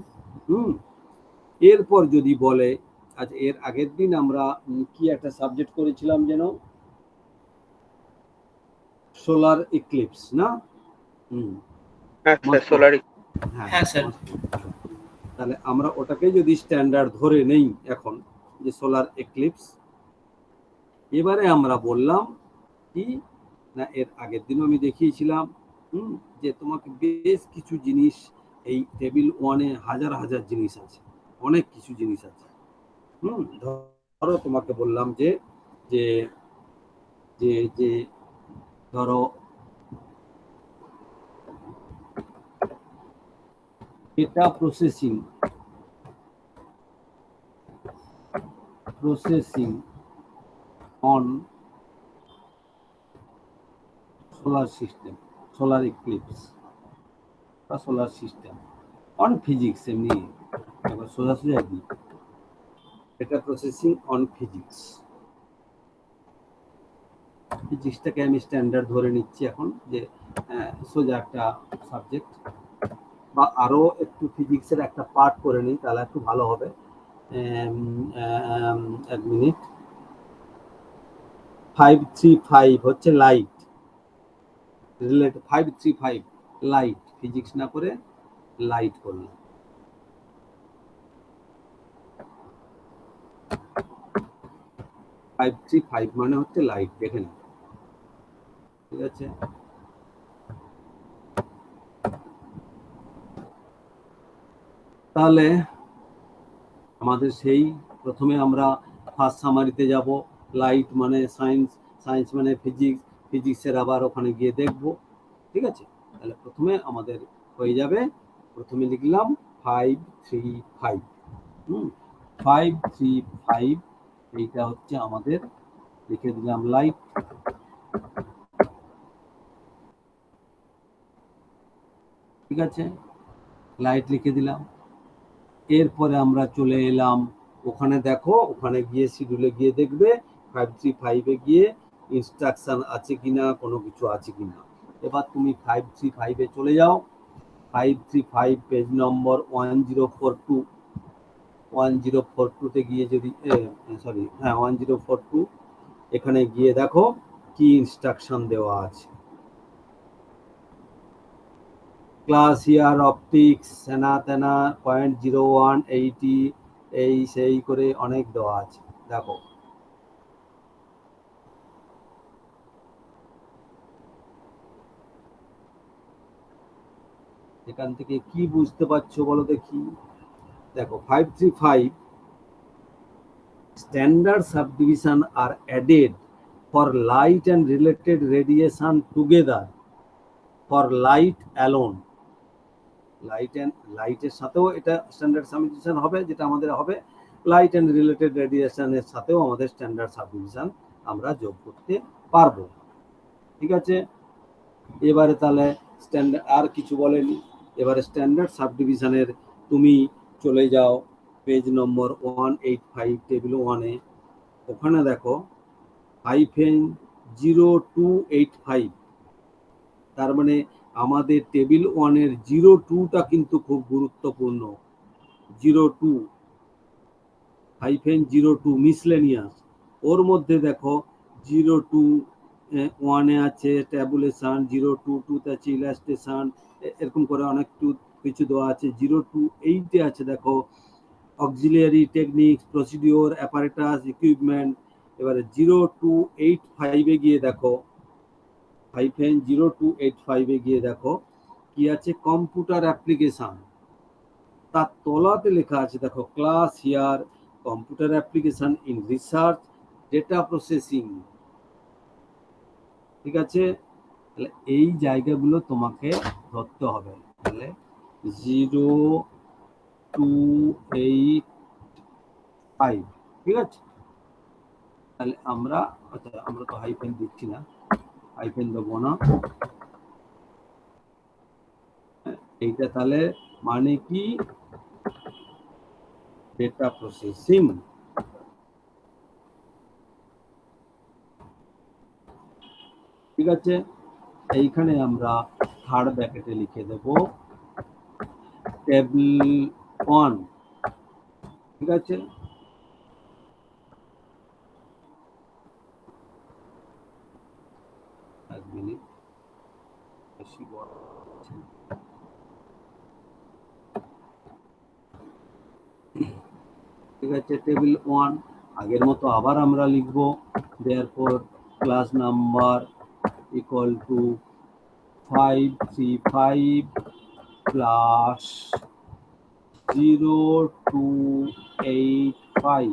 এরপর যদি বলে, আচ্ছা এর আগের দিন আমরা কি একটা সাবজেক্ট করেছিলাম যেন, সোলার ইক্লিপস না? সোলার। হ্যাঁ স্যার। তাহলে আমরা ওটাকে যদি স্ট্যান্ডার্ড ধরে নেই এখন, যে সোলার ইক্লিপস, এবারে আমরা বললাম কি না, এর আগের দিনও আমি দেখিয়েছিলাম যে তোমাকে বেশ কিছু জিনিস, এই টেবিল 1-এ হাজার হাজার জিনিস আছে, অনেক কিছু জিনিস আছে। ধরো তোমাকে বললাম যে যে যে যে ধরো data processing on solar system, solar eclipse বা সোলার সিস্টেম অন ফিজিক্স, এমনি একবার সোজা দিই, ডেটা প্রসেসিং অন ফিজিক্সটাকে আমি স্ট্যান্ডার্ড ধরে নিচ্ছি এখন, যে সোজা একটা সাবজেক্ট, বা আরো একটু ফিজিক্সের একটা পার্ট করে নিই তাহলে একটু ভালো হবে। এক মিনিট, 535 হচ্ছে লাইট রিলেটেড, 535 লাইট, ফিজিক্স না করে লাইট করলাম। ফাইভ মানে হচ্ছে লাইট, দেখে না। ঠিক আছে, তাহলে আমাদের সেই প্রথমে আমরা ফার্স্ট সামারিতে যাব, লাইট মানে সায়েন্স, সায়েন্স মানে ফিজিক্স, ফিজিক্সের আবার ওখানে গিয়ে দেখব। ঠিক আছে, তাহলে প্রথমে আমাদের হয়ে যাবে, প্রথমে লিখলাম 535, 535, এইটা হচ্ছে আমাদের, লিখে দিলাম লাইট। ঠিক আছে, লাইট লিখে দিলাম। এরপরে আমরা চলে এলাম ওখানে, দেখো ওখানে গিয়ে শিডিউলে গিয়ে দেখবে 535-এ গিয়ে ইনস্ট্রাকশন আছে কিনা, কোনো কিছু আছে কিনা। এবার তুমি 535-এ চলে যাও, 535 পেজ নম্বর 1042তে গিয়ে যদি 1042, এখানে গিয়ে দেখো কি ইনস্ট্রাকশন দেওয়া আছে। ক্লাস ইয়ার অপটিক্স হেনা তেনা 0.0180 এই সেই করে অনেক দেওয়া আছে। দেখো এখান থেকে কি বুঝতে পারছো বলো দেখি। দেখো 535 standard subdivision are added for light and related radiation together for light alone. লাইটের সাথেও এটা স্ট্যান্ডার্ড সাবডিভিশন হবে, যেটা আমাদের হবে লাইট অ্যান্ড রিলেটেড রেডিয়েশনের সাথেও আমাদের স্ট্যান্ডার্ড সাবডিভিশন আমরা যোগ করতে পারবো। ঠিক আছে, এবারে তাহলে স্ট্যান্ডার্ড আর কিছু বলেনি। এবারে স্ট্যান্ডার্ড সাবডিভিশনের তুমি চলে যাও পেজ নম্বর 185 টেবিল 1-এ। ওখানে দেখো -0285, তার মানে আমাদের টেবিল 1-এর 02টা কিন্তু খুব গুরুত্বপূর্ণ। 02 মিসলেনিয়াস, ওর মধ্যে দেখো 02-1-এ আছে ট্যাবুলেশন, 022-তে আছে ইলাস্ট্রেশন, এরকম করে অনেক কিছু দেওয়া আছে। 028-এ আছে দেখো auxiliary techniques, procedure, apparatus, equipment. এবারে 0285-এ গিয়ে দেখো -0285-এ গিয়ে দেখো কি আছে, কম্পিউটার অ্যাপ্লিকেশন। তার তলাতে লেখা আছে দেখো class here computer application in research data processing. ঠিক আছে, তাহলে এই জায়গাগুলো তোমাকে ধরতে হবে। তাহলে 0285, ঠিক আছে। তাহলে আমরা তো হাইফেন দিচ্ছি না, হাইফেন দেবো না। এইটা তাহলে মানে কি, ডেটা প্রসেসিং। ঠিক আছে, এইখানে আমরা থার্ড ব্র্যাকেটে লিখে দেব টেবিল 1। ঠিক আছে, এক মিনিট, বেশি বড় হচ্ছে। ঠিক আছে, টেবিল 1 আগের মতো আবার আমরা লিখব therefore class number equal to 535 plus 0285।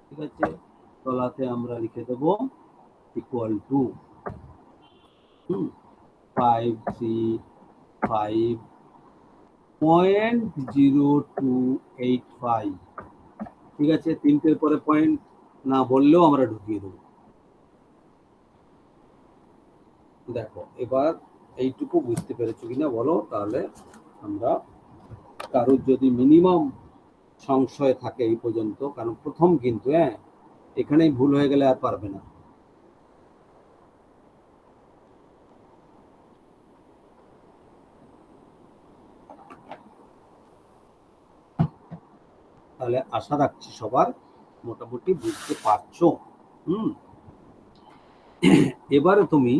ঠিক আছে, তলাতে আমরা লিখে দেব ইকুয়াল টু 535.0285। ঠিক আছে, তিনটের পরে পয়েন্ট না বললেও আমরা ঢুকিয়ে দেবো। দেখো এবার এইটুকু বুঝতে পেরেছো কিনা বলো, তাহলে আমরা কারোর যদি মিনিমাম সংশয় থাকে এই পর্যন্ত, কারণ প্রথম কিন্তু এখানেই ভুল হয়ে গেলে আর পারবে না। তাহলে আশা রাখছি সবার মোটামুটি বুঝতে পারছো। এবারে তুমি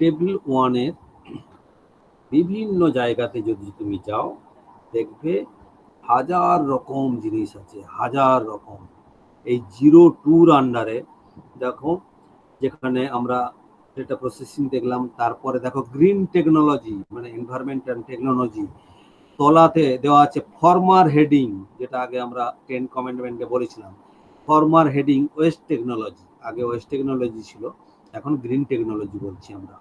টেবিল 1-এর বিভিন্ন জায়গাতে যদি তুমি যাও, দেখবে হাজার রকম জিনিস আছে, হাজার রকম। এই 02-র আন্ডারে দেখো, যেখানে আমরা ডেটা প্রসেসিং দেখলাম, তারপরে দেখো গ্রিন টেকনোলজি মানে এনভায়রনমেন্ট অ্যান্ড টেকনোলজি, তলাতে দেওয়া আছে ফরমার হেডিং, যেটা আগে আমরা 10 কমেন্টমেন্টে বলেছিলাম। ফরমার হেডিং ওয়েস্ট টেকনোলজি, আগে ওয়েস্ট টেকনোলজি ছিল, এখন গ্রিন টেকনোলজি বলছি আমরা।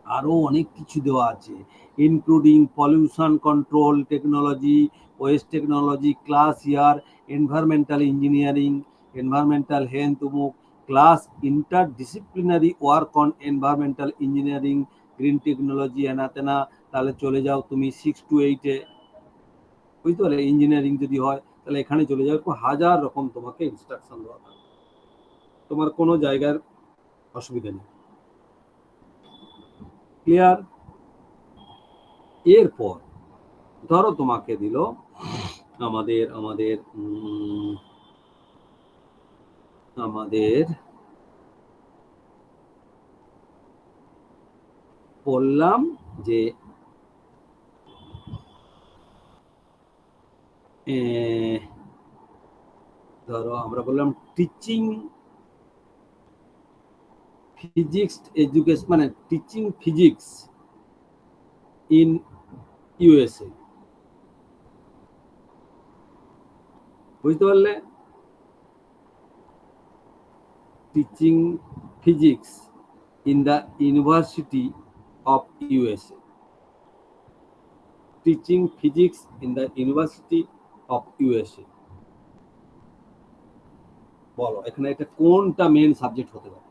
আরো অনেক কিছু দেওয়া আছে, including pollution control technology, waste technology, class year, environmental engineering, environmental health, উমুক class, interdisciplinary work on environmental engineering, green technology, এনাতেনা। তাহলে চলে যাও তুমি 6 to 8-এ, বুঝতে পারলে, ইঞ্জিনিয়ারিং যদি হয় তাহলে এখানে চলে যাও। হাজার রকম তোমাকে ইনস্ট্রাকশন দেওয়া থাকবে, তোমার কোনো জায়গার অসুবিধা নেই। ক্লিয়ার? এরপর ধরো তোমাকে দিল আমাদের আমাদের আমাদের বললাম যে ধরো আমরা বললাম টিচিং ফিজিক্স এডুকেশন, মানে টিচিং ফিজিক্স ইন ইউএসএ, বুঝতে পারলে? Teaching physics in the university of USA, teaching physics in the university of USA. বলো এখানে এটা কোনটা মেন সাবজেক্ট হতে পারে?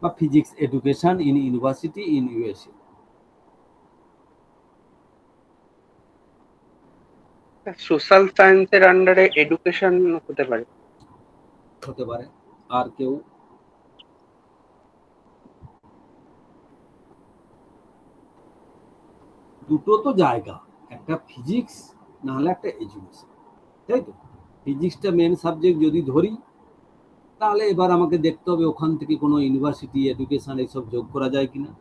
বা physics education in university in USA social সায়েন্সের আন্ডারে এডুকেশন হতে পারে। হতে পারে। আর কেউ? দুটো তো জায়গা, একটা ফিজিক্স না হলে একটা এডুকেশন, তাই তো? ফিজিক্সটা মেন সাবজেক্ট যদি ধরি, তাহলে এবার আমাকে দেখতে হবে ওখান থেকে কোনো ইউনিভার্সিটি এডুকেশন এইসব যোগ করা যায় কিনা,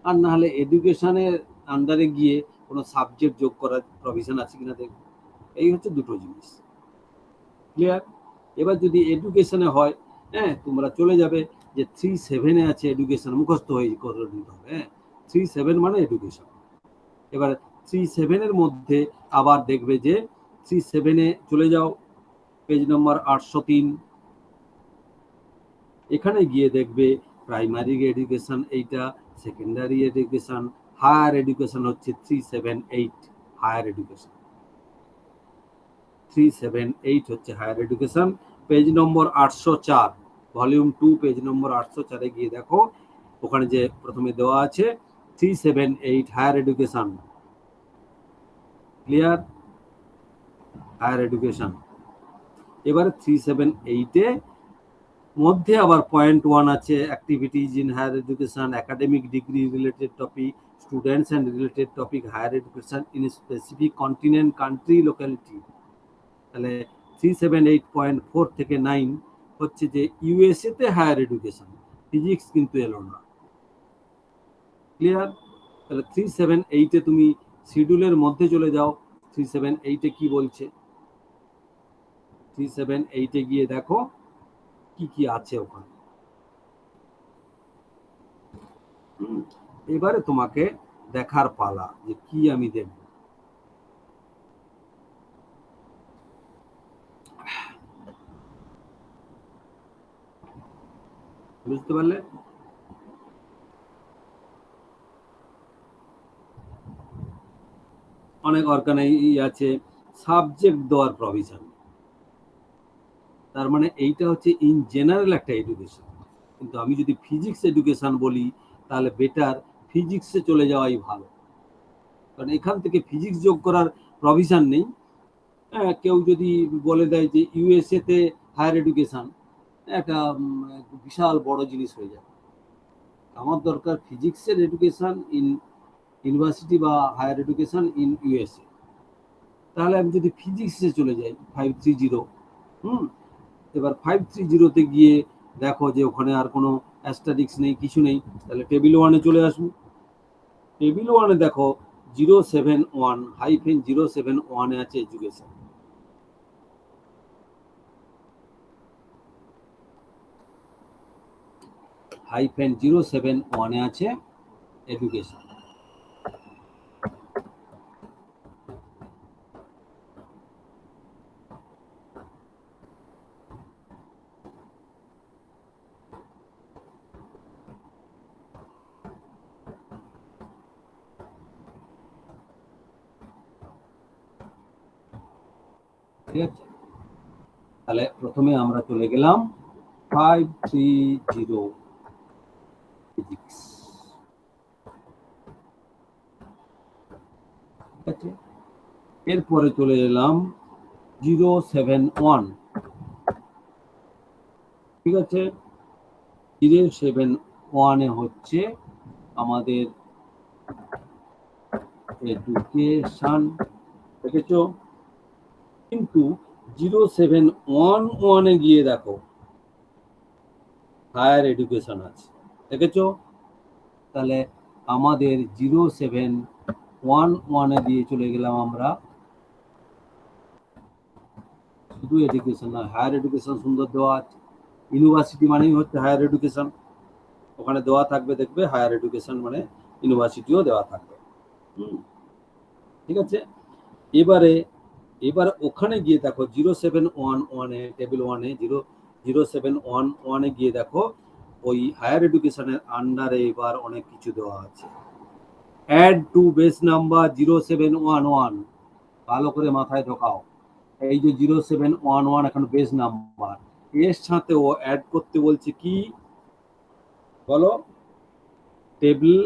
আর না হলে এডুকেশনের আন্ডারে গিয়ে কোনো সাবজেক্ট যোগ করার প্রভিশন আছে কিনা দেখব। এই হচ্ছে দুটো জিনিস, ক্লিয়ার? এবার যদি এডুকেশনে হয়, হ্যাঁ, তোমরা চলে যাবে যে 3-7 আছে এডুকেশন, মুখস্থ হয়ে করে নিতে হবে। হ্যাঁ, 3-7 মানে এডুকেশন। এবার 3-7 মধ্যে আবার দেখবে যে 3-7 চলে যাও, পেজ নম্বর 803। এখানে গিয়ে দেখবে প্রাইমারি এডুকেশন এইটা, সেকেন্ডারি এডুকেশন, হায়ার এডুকেশন হচ্ছে 3-7-8 হায়ার এডুকেশন। 3-7-8 হচ্ছে higher education. Page number 804, volume 2 page number 804 গিয়ে দেখো, ওখানে যে প্রথমে দেওয়া আছে 3-7-8 higher education, clear? Higher education. এবারে 3-7-8 মধ্যে আবার পয়েন্ট 1 আছে, activities in higher education, academic degree related topic, students and related topic, higher education in specific continent, country, locality. তাহলে 3-7-8.4 থেকে 9 হচ্ছে যে ইউএসএ তে হায়ার এডুকেশন, ফিজিক্স কিন্তু এলো না, ক্লিয়ার? তাহলে 3-7-8 তুমি শিডিউলের মধ্যে চলে যাও, 3-7-8 কি বলছে। 3-7-8 গিয়ে দেখো কি কি আছে ওখানে। এবারে তোমাকে দেখার পালা যে কি আমি দেখব। বুঝতে পারলে? অনেক অর্গানাইজ আছে সাবজেক্ট দেওয়ার প্রভিশন, তার মানে এইটা হচ্ছে ইন জেনারেল একটা এডুকেশন। কিন্তু আমি যদি ফিজিক্স এডুকেশন বলি, তাহলে বেটার ফিজিক্সে চলে যাওয়াই ভালো, কারণ এখান থেকে ফিজিক্স যোগ করার প্রভিশন নেই। হ্যাঁ, কেউ যদি বলে দেয় যে ইউএসএ তে হায়ার এডুকেশন, একটা বিশাল বড় জিনিস হয়ে যাবে। আমার দরকার ফিজিক্সের এডুকেশন ইন ইউনিভার্সিটি বা হায়ার এডুকেশন ইন ইউএসএ। তাহলে আমি যদি ফিজিক্সে চলে যাই 530, এবার 530 গিয়ে দেখো যে ওখানে আর কোনো অ্যাস্টারিক্স নেই, কিছু নেই, তাহলে টেবিল 1 চলে আসুন। টেবিল 1 দেখো 071-071 আছে এডুকেশন। -071 আছে এডুকেশন। ঠিক আছে, তাহলে প্রথমে আমরা চলে গেলাম 530 ফিজিক্স, ঠিক আছে। এরপরে চলে এলাম 071, ঠিক আছে। 071 হচ্ছে আমাদের এডুকেশন, দেখেছো? কিন্তু 0711 গিয়ে দেখো হায়ার এডুকেশন আছে, দেখেছো? তাহলে আমাদের 0711 দিয়ে চলে গেলাম আমরা শুধু এডুকেশন না, হায়ার এডুকেশন সুন্দর দেওয়া আছে। ইউনিভার্সিটি মানেই হচ্ছে হায়ার এডুকেশন, ওখানে দেওয়া থাকবে, দেখবে হায়ার এডুকেশন মানে ইউনিভার্সিটিও দেওয়া থাকবে। ঠিক আছে, এবারে ওখানে গিয়ে দেখো 0711-এ টেবিল 1-এ 0711-এ গিয়ে দেখো ওই হায়ার এডুকেশনের আন্ডারে এবার অনেক কিছু দেওয়া আছে। অ্যাড টু বেস নাম্বার 0711, ভালো করে মাথায় ঢোকাও। এই যে 0711 এখন বেস নাম্বার, এর সাথে ও অ্যাড করতে বলছে কি বলো, টেবিল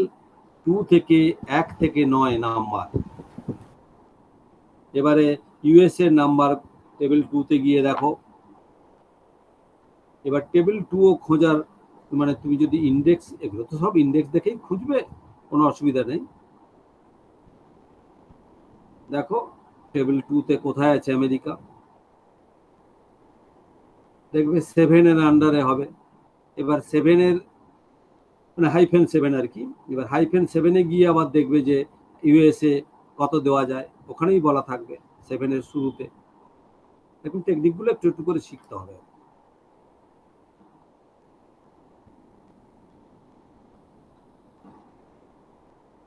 2 থেকে 1 থেকে 9 নাম্বার। এবারে ইউএস এর নাম্বার টেবিল 2 তে গিয়ে দেখো। এবার টেবিল 2 ও খোঁজার মানে তুমি যদি ইন্ডেক্স, এগুলো তো সব ইন্ডেক্স দেখেই খুঁজবে, কোনো অসুবিধা নেই। দেখো টেবিল 2 তে কোথায় আছে আমেরিকা, দেখবে 7 এর আন্ডারে হবে। এবার 7 এর মানে -7 আর কি। এবার -7-এ গিয়ে আবার দেখবে যে ইউএসএ কত দেওয়া যায়, ওখানেই বলা থাকবে 7 এর শুরুতে। দেখুন টেকনিকগুলো একটু একটু করে শিখতে হবে।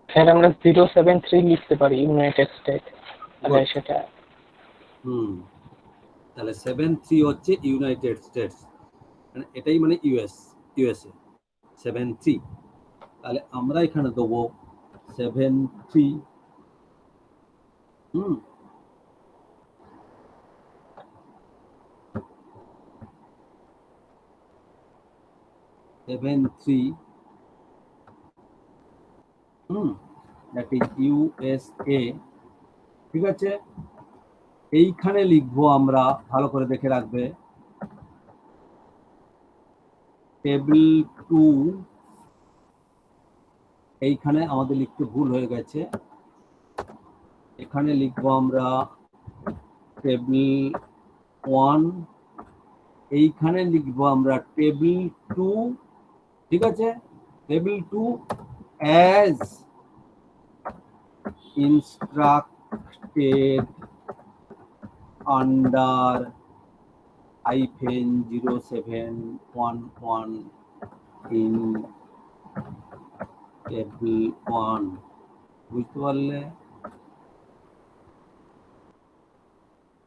স্যার আমরা 073 লিখতে পারি ইউনাইটেড স্টেট, তাহলে সেটা তাহলে 73 হচ্ছে ইউনাইটেড স্টেটস, মানে এটাই মানে ইউএসএ 73। তাহলে আমরা এখানে দেবো 73। 73 দ্যাট ইজ ইউএসএ। ঠিক আছে, এইখানে লিখবো আমরা, ভালো করে দেখে রাখবে, টেবিল 2। এইখানে আমাদের লিখতে ভুল হয়ে গেছে, এখানে লিখবো আমরা টেবিল 1, এইখানে লিখবো আমরা টেবিল 2। ঠিক আছে, table 2 as instructed under -0711 in table 1। বুঝতে পারলে?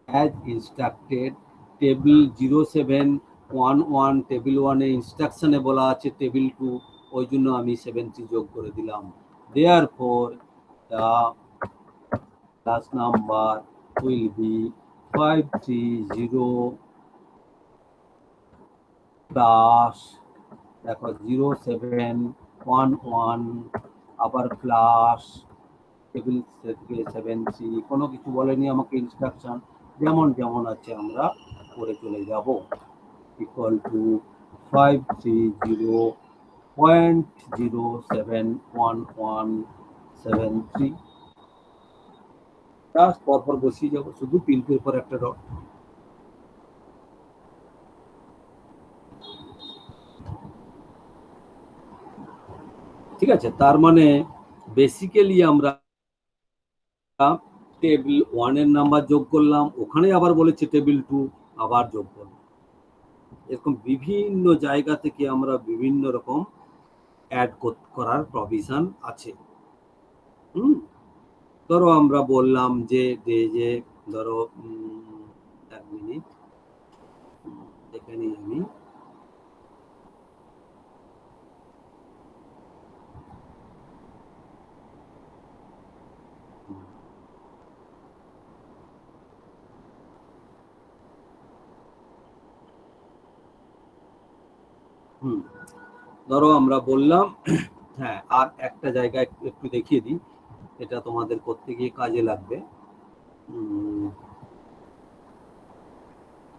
as instructed টেবিল 0711 টেবিল 1-এ ইনস্ট্রাকশনে বলা আছে টেবিল 2, ওই জন্য আমি 73 যোগ করে দিলাম। therefore the class number will be 530 plus দেখো 0711 আবার প্লাস টেবিল থেকে 73, কোনো কিছু বলেনি আমাকে, ইনস্ট্রাকশন যেমন যেমন আছে আমরা করে চলে যাব। ইকুয়াল টু 530.071173 জাস্ট পরপর বসিয়ে যাবো, শুধু পিনটির উপর একটা ডট। ঠিক আছে, তার মানে বেসিক্যালি আমরা টেবিল 1 এর নাম্বার যোগ করলাম, ওখানে আবার বলেছে টেবিল 2 আবার যোগ করলাম। এরকম বিভিন্ন জায়গা থেকে আমরা বিভিন্ন রকম অ্যাড করার প্রভিশন আছে। ধরো আমরা বললাম যে ধরো 1 মিনিট এখানে আমি ধরো আমরা বললাম, হ্যাঁ আর একটা জায়গায় একটু দেখিয়ে দিই, এটা তোমাদের করতে গিয়ে কাজে লাগবে।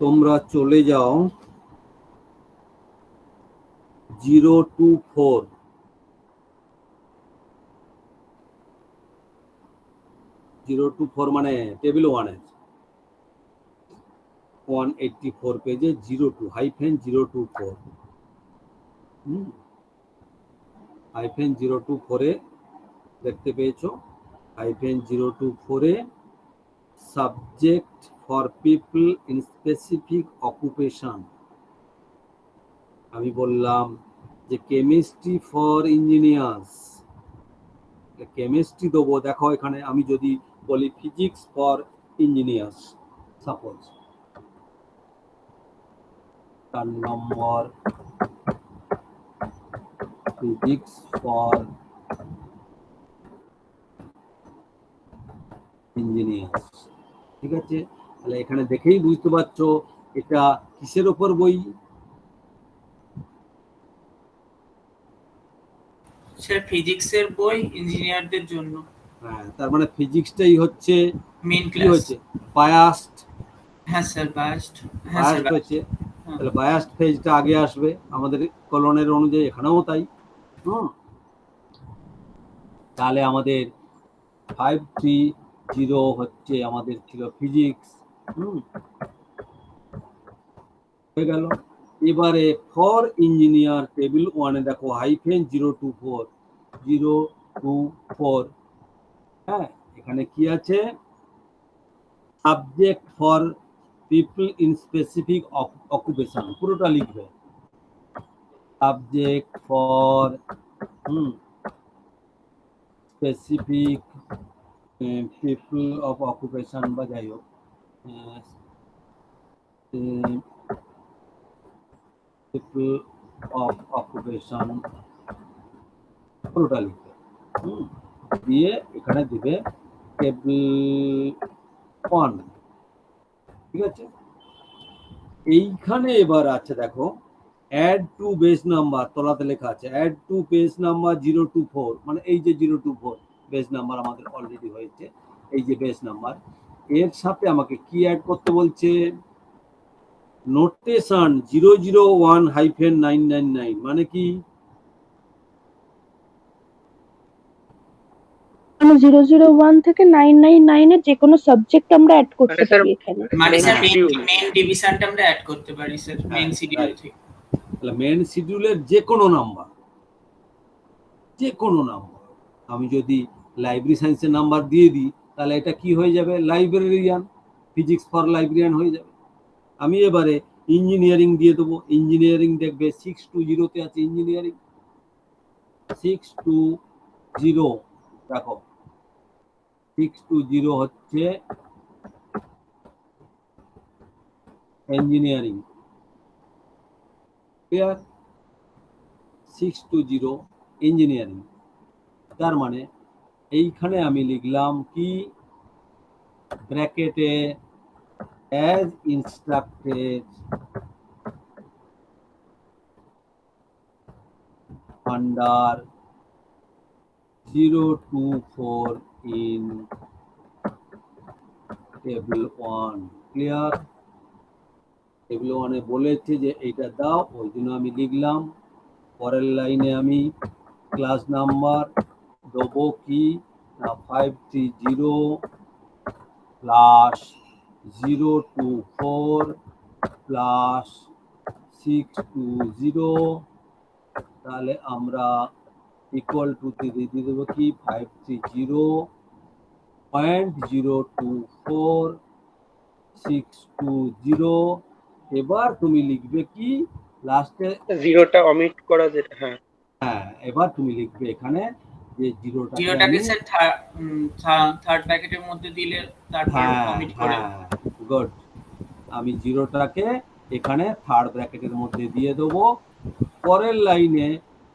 তোমরা চলে যাও 024, 024 মানে টেবিল 1 এর 184 পেজে 02-024 -024-এ দেখতে পেয়েছো, -024-এ subject for people in specific occupation. আমি বললাম যে কেমিস্ট্রি ফর ইঞ্জিনিয়ার্স, কেমিস্ট্রি দেবো। দেখো এখানে আমি যদি বলি physics for engineers, suppose 4 number physics for engineers, ঠিক আছে। তাহলে এখানে দেখেই বুঝতে পারছো এটা কিসের ওপর বই। স্যার ফিজিক্সের বই ইঞ্জিনিয়ারদের জন্য। হ্যাঁ, তার মানে ফিজিক্সটাই হচ্ছে মেইন কি ক্লাস। হচ্ছে, বায়াসড। হ্যাঁ স্যার বায়াসড। হ্যাঁ স্যার বায়াসড হচ্ছে, তাহলে বায়াসড ফেজটা আগে আসবে আমাদের কলনের অনুযায়ী, এখানেও তাই। তাহলে আমাদের 530 হচ্ছে আমাদের ছিল ফিজিক্স, হয়ে গেল। এবারে ফর ইঞ্জিনিয়ার টেবিল 1-এ দেখো -024, হ্যাঁ, এখানে কি আছে, subject for people in specific occupation, পুরোটা লিখবে। Subject for specific people of occupation, বা যাই হোক পিপল অফ অকুপেশন, পুরোটা লিখবে। দিয়ে এখানে দিবে টেবিল 1, ঠিক আছে। এইখানে এবার আছে দেখো অ্যাড টু বেস নাম্বার, তলাতে লেখা আছে অ্যাড টু বেস নাম্বার 024, মানে এই যে 024 বেস নাম্বার আমাদের অলরেডি হয়েছে, এই যে বেস নাম্বার, এর সাথে আমাকে কি অ্যাড করতে বলছে, নোটেশন 001-999, মানে কি, 001 থেকে 999 এর যে কোনো সাবজেক্ট আমরা অ্যাড করতে মানে স্যার পারি এখানে। মানে স্যার schedule। মেইন ডিভিশনটা আমরা অ্যাড করতে পারি স্যার মেইন শিডিউল থেকে। তাহলে মেন শিডিউলের যে কোনো নাম্বার, যে কোনো নাম্বার, আমি যদি লাইব্রেরি সায়েন্সের নাম্বার দিয়ে দিই তাহলে এটা কি হয়ে যাবে, লাইব্রেরিয়ান, ফিজিক্স ফর লাইব্রেরিয়ান হয়ে যাবে। আমি এবারে ইঞ্জিনিয়ারিং দিয়ে দেবো, ইঞ্জিনিয়ারিং দেখবে 620-তে আছে ইঞ্জিনিয়ারিং, 620, দেখো 620 হচ্ছে ইঞ্জিনিয়ারিং, ক্লিয়ার, 620 ইঞ্জিনিয়ারিং। তার মানে এইখানে আমি লিখলাম কি, ব্র্যাকেটে as instructed under 024 in table 1, clear. Table 1-এ বলেছে যে এইটা দাও, ওই জন্য আমি লিখলাম। পরের লাইনে আমি ক্লাস নাম্বার দেবো কি না, 530 প্লাস 024 প্লাস 620, তাহলে আমরা ইকুয়াল টু দিয়ে দেবো কি 530.024 620। এবার তুমি লিখবে কি লাস্টে, জিরোটা অমিট করা যেটা, হ্যাঁ হ্যাঁ, এবার তুমি লিখবে এখানে যে জিরোটাকে জিরোটাকে স্যার থার্ড ব্র্যাকেটের মধ্যে দিলে তারপর কমিট করে। হ্যাঁ, গুড। আমি জিরোটাকে এখানে থার্ড ব্র্যাকেটের মধ্যে দিয়ে দেবো। পরের লাইনে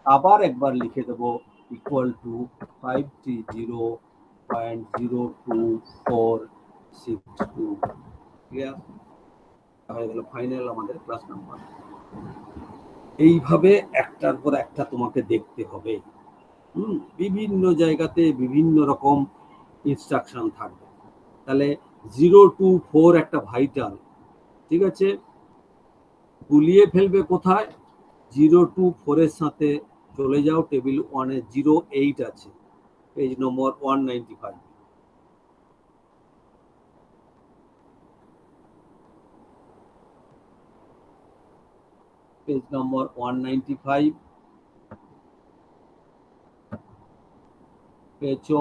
আবার একবার লিখে দেবো ইকুয়াল টু 530.02462, ক্লিয়ার হয়ে গেল ফাইনাল আমাদের ক্লাস নাম্বার। এইভাবে একটার পর একটা তোমাকে দেখতে হবে। বিভিন্ন জায়গাতে বিভিন্ন রকম ইনস্ট্রাকশন থাকবে। তাহলে 024 একটা ভাইটাল, ঠিক আছে, গুলিয়ে ফেলবে কোথায়, 024-এর সাথে চলে যাও টেবিল 1-এ 08 আছে, পেজ নম্বর 195, পেজ নম্বর 195 পেয়েছো।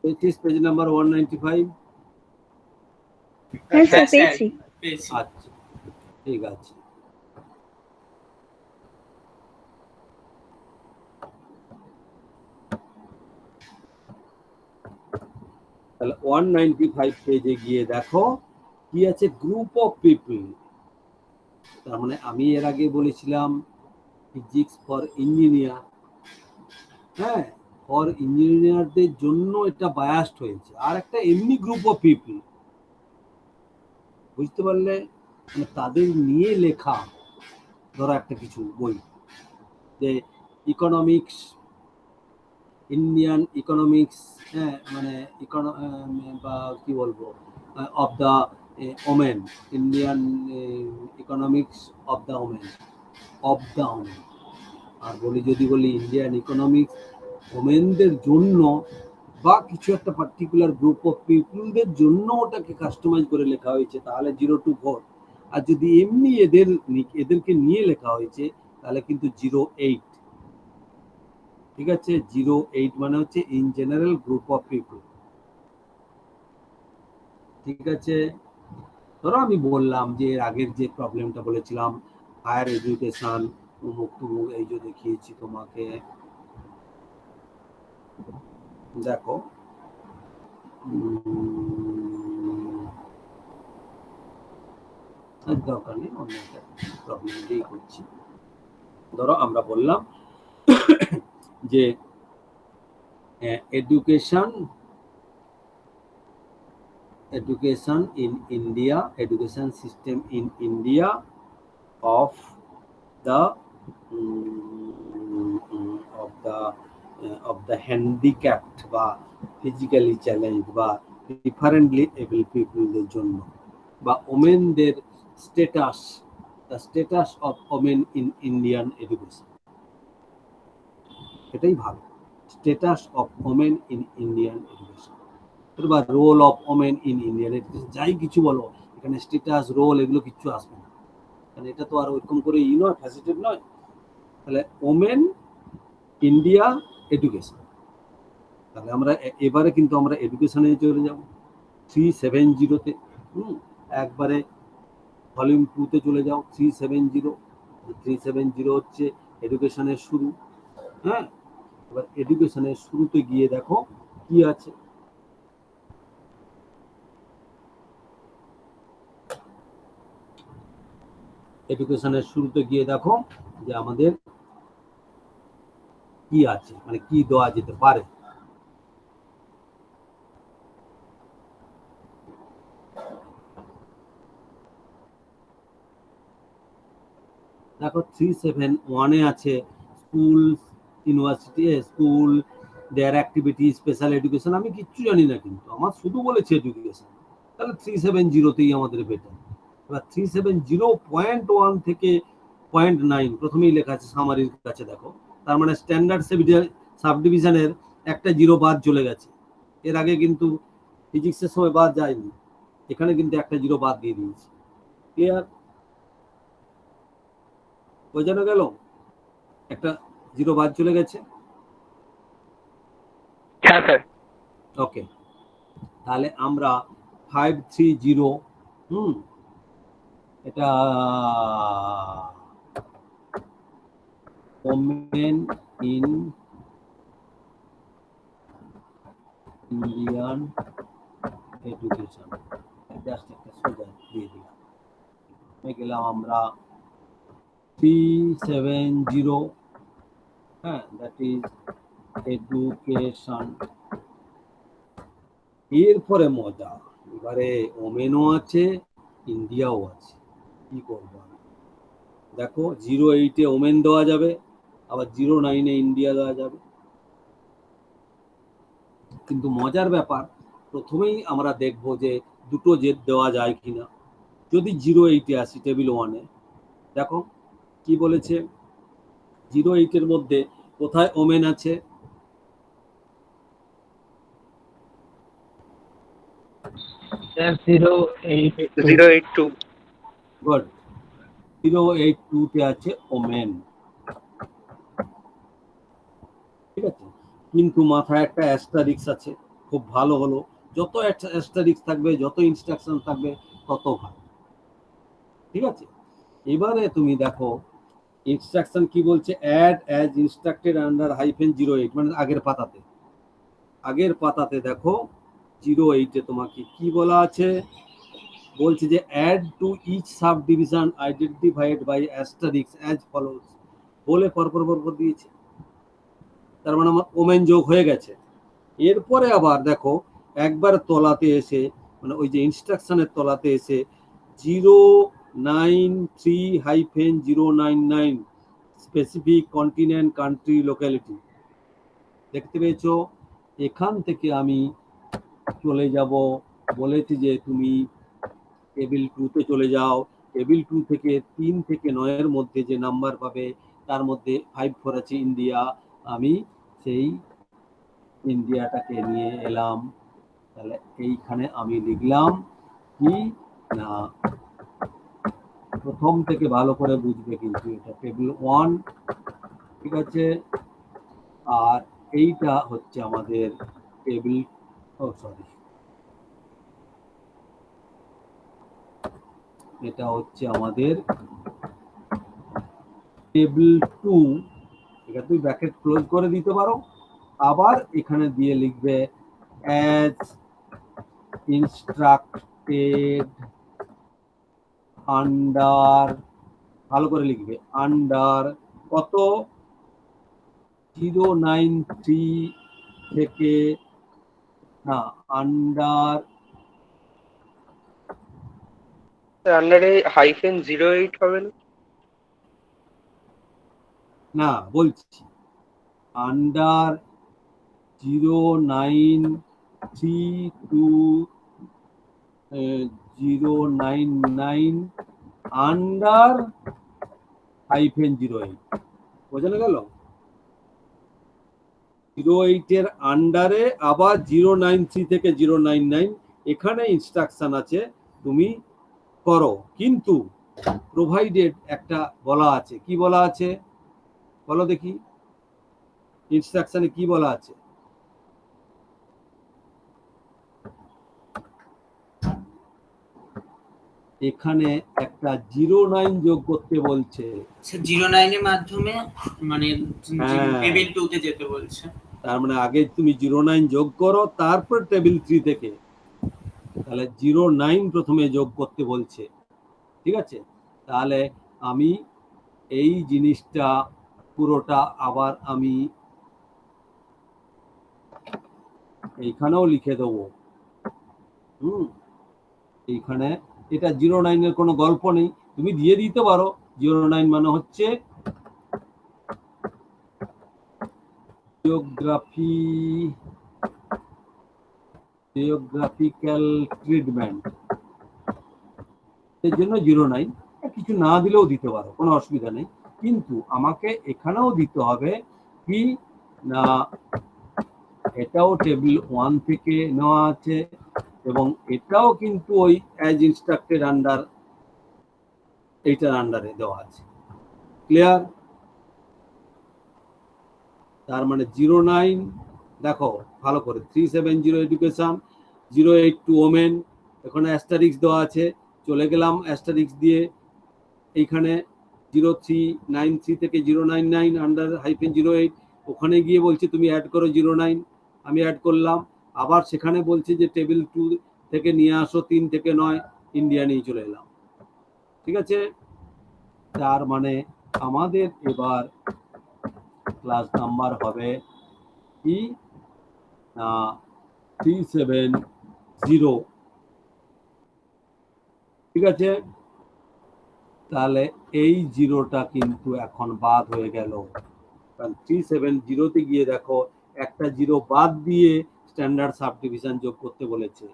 Page number 195। হ্যাঁ স্যার হ্যাঁ স্যার পেয়েছি। পেয়েছি। আচ্ছা, ঠিক আছে। তাহলে 195 পেজে গিয়ে দেখো কি আছে, গ্রুপ অফ পিপল। তার মানে আমি এর আগে বলেছিলাম ফিজিক্স ফর ইঞ্জিনিয়ার, হ্যাঁ, ফর ইঞ্জিনিয়ারদের জন্য এটা বায়াসড হয়েছে। আর একটা এমনি গ্রুপ অফ পিপল, বুঝতে পারলে, মানে তাদের নিয়ে লেখা। ধরো একটা কিছু বই, যে ইকোনমিক্স, ইন্ডিয়ান ইকোনমিক্স, হ্যাঁ, মানে বা কি বলবো, of the women, Indian economics of the women, আর যদি বলি ইন্ডিয়ান ইকোনমিক্স ওমেনদের জন্য, বা কিছু একটা পার্টিকুলার গ্রুপ অফ পিপলদের জন্য ওটাকে কাস্টমাইজ করে লেখা হয়েছে, তাহলে 0 to 4। আর যদি এমনি এদেরকে নিয়ে লেখা হয়েছে, তাহলে কিন্তু 08। ঠিক আছে, 08 মানে হচ্ছে in general group of people. ঠিক আছে, ধরো আমি বললাম যে এর আগের যে প্রবলেমটা বলেছিলাম, হায়ার এডুকেশন, উমুক তুমুক, এই যে দেখিয়েছি তোমাকে, দেখো দরকার নেই, অন্য একটা প্রবলেম দিয়েই করছি। ধরো আমরা বললাম যে education in India, education system in India of the handicapped বা physically challenged বা differently able peopleদের জন্য, বা ওমেনদের status, the status of women in Indian education, এটাই ভালো, status of women in Indian education, বা role of women in Indian education, যাই কিছু বলো, এখানে স্ট্যাটাস, রোল এগুলো কিচ্ছু আসবে না, কারণ এটা তো আর ওরকম করে নয়, ফ্যাসিলিটেড নয়। তাহলে ওমেন ইন্ডিয়া এডুকেশন, তাহলে আমরা এবারে কিন্তু আমরা এডুকেশনে চলে যাব 370-তে, একবারে ভলিউম 2-তে চলে যাও। 370 হচ্ছে এডুকেশনের শুরু, হ্যাঁ। এবার এডুকেশনের শুরুতে গিয়ে দেখো কি আছে, এডুকেশনের শুরুতে গিয়ে দেখো যে আমাদের কি আছে, মানে কি দেওয়া যেতে পারে। দেখো 371-এ আছে স্কুল, ইউনিভার্সিটি, স্কুল, দেয়ার অ্যাক্টিভিটি, স্পেশাল এডুকেশন। আমি কিচ্ছু জানি না, কিন্তু আমার শুধু বলেছে এডুকেশন, তাহলে 370-তেই আমাদের বেটার। এবার 370.1 থেকে 0.9 প্রথমেই লেখা আছে সামারির কাছে, দেখো, তার মানে স্ট্যান্ডার্ড সাবডিভিশনের একটা 0 বাদ চলে গেছে। এর আগে কিন্তু ফিজিক্সের সময় বাদ যায়নি, এখানে কিন্তু একটা 0 বাদ দিয়ে দিয়েছে। ক্লিয়ার? বোঝানো গেল? একটা 0 বাদ চলে গেছে। হ্যাঁ স্যার। ওকে, তাহলে আমরা 530, এটা women in Indian education, just একটা সোজা দিয়ে দিলাম, গেলাম আমরা 370, হ্যাঁ, দ্যাট ইজ এডুকেশন। এরপরে মজা, এবারে ওমেনও আছে, ইন্ডিয়াও আছে। কি করবো আমি? দেখো 08-এ ওমেন দেওয়া যাবে, আবার 09-এ ইন্ডিয়া দেওয়া যাবে। কিন্তু মজার ব্যাপার, প্রথমেই আমরা দেখবো যে দুটো জেড দেওয়া যায় কিনা। যদি 08-এ আসি টেবিল 1-এ, দেখো কি বলেছে, 08-এর মধ্যে কোথায় ওমেন আছে? স্যার 082। 082। গুড, 082-তে আছে ওমেন, ঠিক আছে। কিন্তু মাথায় একটা অ্যাস্টারিক্স আছে, খুব ভালো হলো। যত অ্যাস্টারিক্স থাকবে, যত ইনস্ট্রাকশন থাকবে, তত ভালো। ঠিক আছে, এবারে তুমি দেখো ইনস্ট্রাকশন কি বলছে, অ্যাড অ্যাজ ইনস্ট্রাক্টেড আন্ডার -08, মানে আগের পাতাতে দেখো 08-এ তোমাকে কি বলা আছে, বলছে যে add to each subdivision identified by asterisks as follows, বলে পরপর দিয়েছে। তার মানে আমার ওমেন যোগ হয়ে গেছে। এরপরে আবার দেখো একবার তলাতে এসে, মানে ওই যে ইনস্ট্রাকশনের তলাতে এসে 093-099 স্পেসিফিক কন্টিনেন্ট কান্ট্রি লোক্যালিটি দেখতে পেয়েছো। এখান থেকে আমি চলে যাব, বলেছি যে তুমি টেবিল 2-তে চলে যাও। টেবিল 2 থেকে 3 থেকে 9-এর মধ্যে যে নাম্বার পাবে তার মধ্যে 54 আছে ইন্ডিয়া। আমি সেই ইন্ডিয়াটাকে নিয়ে এলাম। তাহলে এইখানে আমি লিখলাম কি না, প্রথম থেকে ভালো করে বুঝবে কিন্তু এটা টেবিল 1, ঠিক আছে। আর এইটা হচ্ছে আমাদের টেবিল, এটা হচ্ছে আমাদের টেবিল 2। এটা তুই ব্র্যাকেট ক্লোজ করে দিতে পারো। আবার এখানে দিয়ে লিখবে অ্যাজ ইনস্ট্রাক্টেড আন্ডার, ভালো করে লিখবে, আন্ডার কত, 093 থেকে না, আন্ডার আন্ডারে -08 হবে না? না, বলছি আন্ডার 093 টু 099 আন্ডার -08, বোঝানো গেল? 08-এর আন্ডারে আবার 093 থেকে 099 এখানে ইনস্ট্রাকশন আছে, তুমি করো। কিন্তু প্রোভাইডেড একটা বলা আছে, কি বলা আছে বলো দেখি, ইনস্ট্রাকশনে কি বলা আছে? এখানে একটা 09 যোগ করতে বলছে। 09 এর মাধ্যমে মানে হ্যাঁ। টেবিল 2 তে যেতে বলছে। তার মানে আগে তুমি 09 যোগ করো, তারপর টেবিল 3 থেকে, তাহলে 09 প্রথমে যোগ করতে বলছে। ঠিক আছে, তাহলে আমি এই জিনিসটা পুরোটা আবার আমি এইখানেও লিখে দেবো। এইখানে এটা 09-এর কোনো গল্প নেই, তুমি দিয়ে দিতে পারো। 09 মানে হচ্ছে জিওগ্রাফিক্যাল ট্রিটমেন্ট, এর জন্য 09, কিছু না দিলেও দিতে পারো, কোনো অসুবিধা নেই। কিন্তু আমাকে এখানেও দিতে হবে কি না, এটাও টেবিল 1 থেকে নেওয়া আছে এবং এটাও কিন্তু ওই অ্যাজ ইনস্ট্রাক্টেড আন্ডার, এইটার আন্ডারে দেওয়া আছে। ক্লিয়ার? তার মানে 09 দেখো ভালো করে, 370 এডুকেশন, 082 ওমেন, এখানে অ্যাস্টারিক্স দেওয়া আছে, চলে গেলাম অ্যাস্টারিক্স দিয়ে এইখানে 0393 থেকে 099 আন্ডার -08, ওখানে গিয়ে বলছে তুমি অ্যাড করো 09, আমি অ্যাড করলাম। আবার সেখানে বলছে যে টেবিল 2 থেকে নিয়ে আসো 3 থেকে 9, ইন্ডিয়া নিয়ে চলে এলাম। ঠিক আছে, তার মানে আমাদের এবার ক্লাস নাম্বার হবে কি না 370। ঠিক আছে, তাহলে এই 0টা কিন্তু এখন বাদ হয়ে গেল, কারণ 370-তে গিয়ে দেখো একটা 0 বাদ দিয়ে স্ট্যান্ডার্ড সাব ডিভিশন যোগ করতে বলেছে।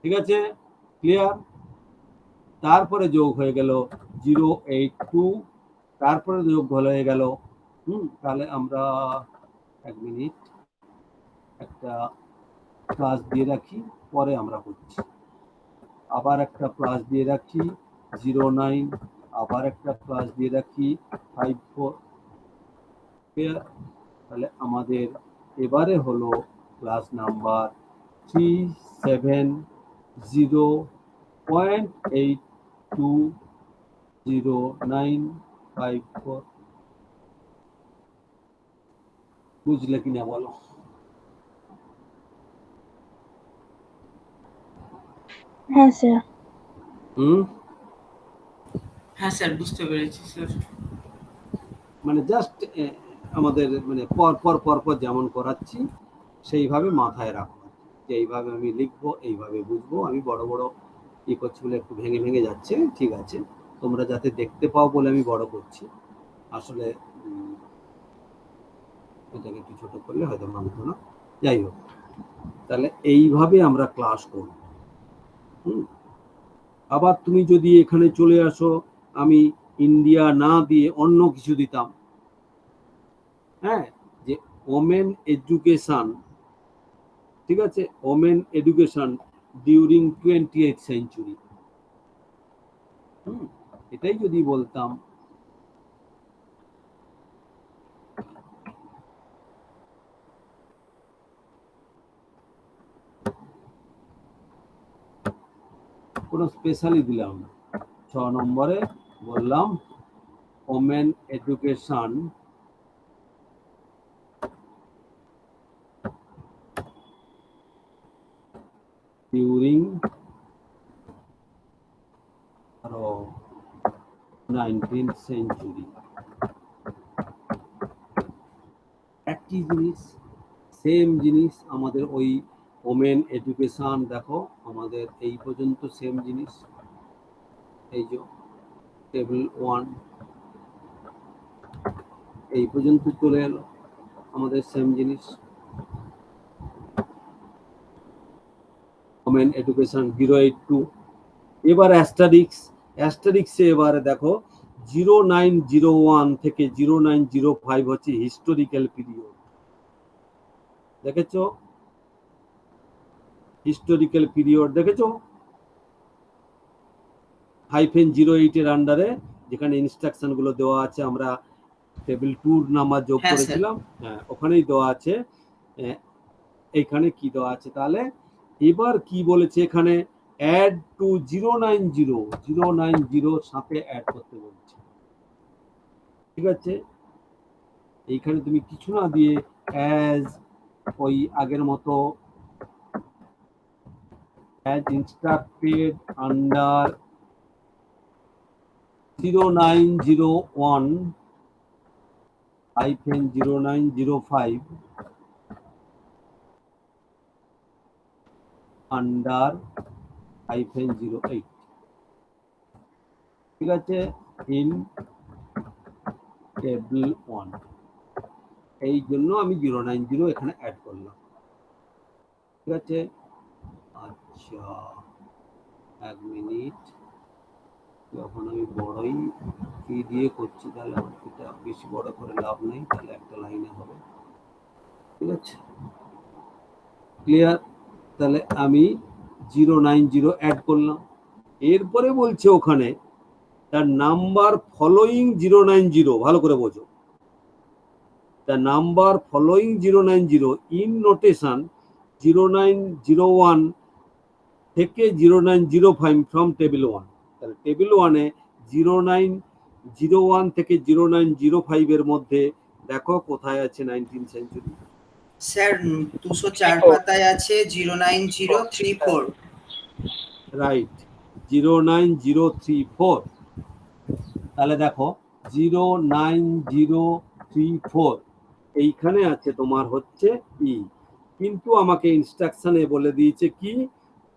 ঠিক আছে, ক্লিয়ার? তারপরে যোগ হয়ে গেল 082, তারপরে যোগ হয়ে গেল তাহলে আমরা 1 মিনিট একটা প্লাস দিয়ে রাখি, পরে আমরা করছি। আবার একটা প্লাস দিয়ে রাখি 09, আবার একটা প্লাস দিয়ে রাখি 54। তাহলে আমাদের এবারে হলো ক্লাস নাম্বার 370.820954 বুঝলে কিনা বলো? হ্যাঁ স্যার। হ্যাঁ স্যার, বুঝতে পেরেছি স্যার। মানে জাস্ট আমাদের মানে পর যেমন করাচ্ছি সেইভাবে মাথায় রাখো, যে এইভাবে আমি লিখবো, এইভাবে বুঝবো। আমি বড় বড় করছি বলে একটু ভেঙে ভেঙে যাচ্ছে, ঠিক আছে, তোমরা যাতে দেখতে পাও বলে আমি বড় করছি। আসলে এটাকে একটু ছোট করলে হয়তো মানতো না। যাই হোক, তাহলে এইভাবে আমরা ক্লাস করব। আবার তুমি যদি এখানে চলে আসো, আমি ইন্ডিয়া না দিয়ে অন্য কিছু দিতাম, হ্যাঁ, যে ওমেন এডুকেশন, ঠিক আছে, women education during 20th century, এটাই যদি বলতাম, কোনো স্পেশালি দিলাম না, 6 নম্বরে বললাম women education during 19th century. একই জিনিস, সেম জিনিস আমাদের ওই ওমেন এডুকেশন, দেখো আমাদের এই পর্যন্ত সেম জিনিস, এই যে টেবিল 1 এই পর্যন্ত চলে এলো আমাদের সেম জিনিস, ওমেন এডুকেশন 082। এবার অ্যাস্টারিক্সে এবারে দেখো 0901 থেকে 0905 হচ্ছে হিস্টোরিক্যাল পিরিয়ড, দেখেছো? হিস্টোরিক্যাল পিরিয়ড দেখেছো? -08 এর আন্ডারে যেখানে ইনস্ট্রাকশন গুলো দেওয়া আছে, আমরা টেবিল 2 নাম্বার যোগ করেছিলাম, হ্যাঁ ওখানেই দেওয়া আছে। এইখানে কি দেওয়া আছে তাহলে? এবার কি বলেছে এখানে? অ্যাড টু 090 সাথে অ্যাড করতে বলছে, ঠিক আছে? এইখানে তুমি কিছু না দিয়ে অ্যাজ ওই আগের মতো অ্যাজ ইনস্ট্রাক্টেড আন্ডার 0901-0905 আন্ডার -08, ঠিক আছে, ইন টেবিল 1। এই জন্য আমি 090 এখানে অ্যাড করলাম, ঠিক আছে? আচ্ছা, 1 মিনিট, যখন আমি বড়ই কি দিয়ে করছি তাহলে এটা বেশি বড় করে লাভ নেই, তাহলে একটা লাইনে হবে, ঠিক আছে, ক্লিয়ার? তাহলে আমি 090 অ্যাড করলাম। এরপরে বলছে ওখানে তার নাম্বার ফলোইং 090, ভালো করে বোঝো, the number following 090 in notation 0901 থেকে 0905 from table 1। তাহলে টেবিল 1 এ 0901 থেকে 0905 এর মধ্যে দেখো কোথায় আছে 19th সেঞ্চুরি? স্যার 204 পাতায় আছে 09034। রাইট, 09034। তাহলে দেখো 09034 এইখানে আছে তোমার হচ্ছে ই, কিন্তু আমাকে ইনস্ট্রাকশনে বলে দিয়েছে কি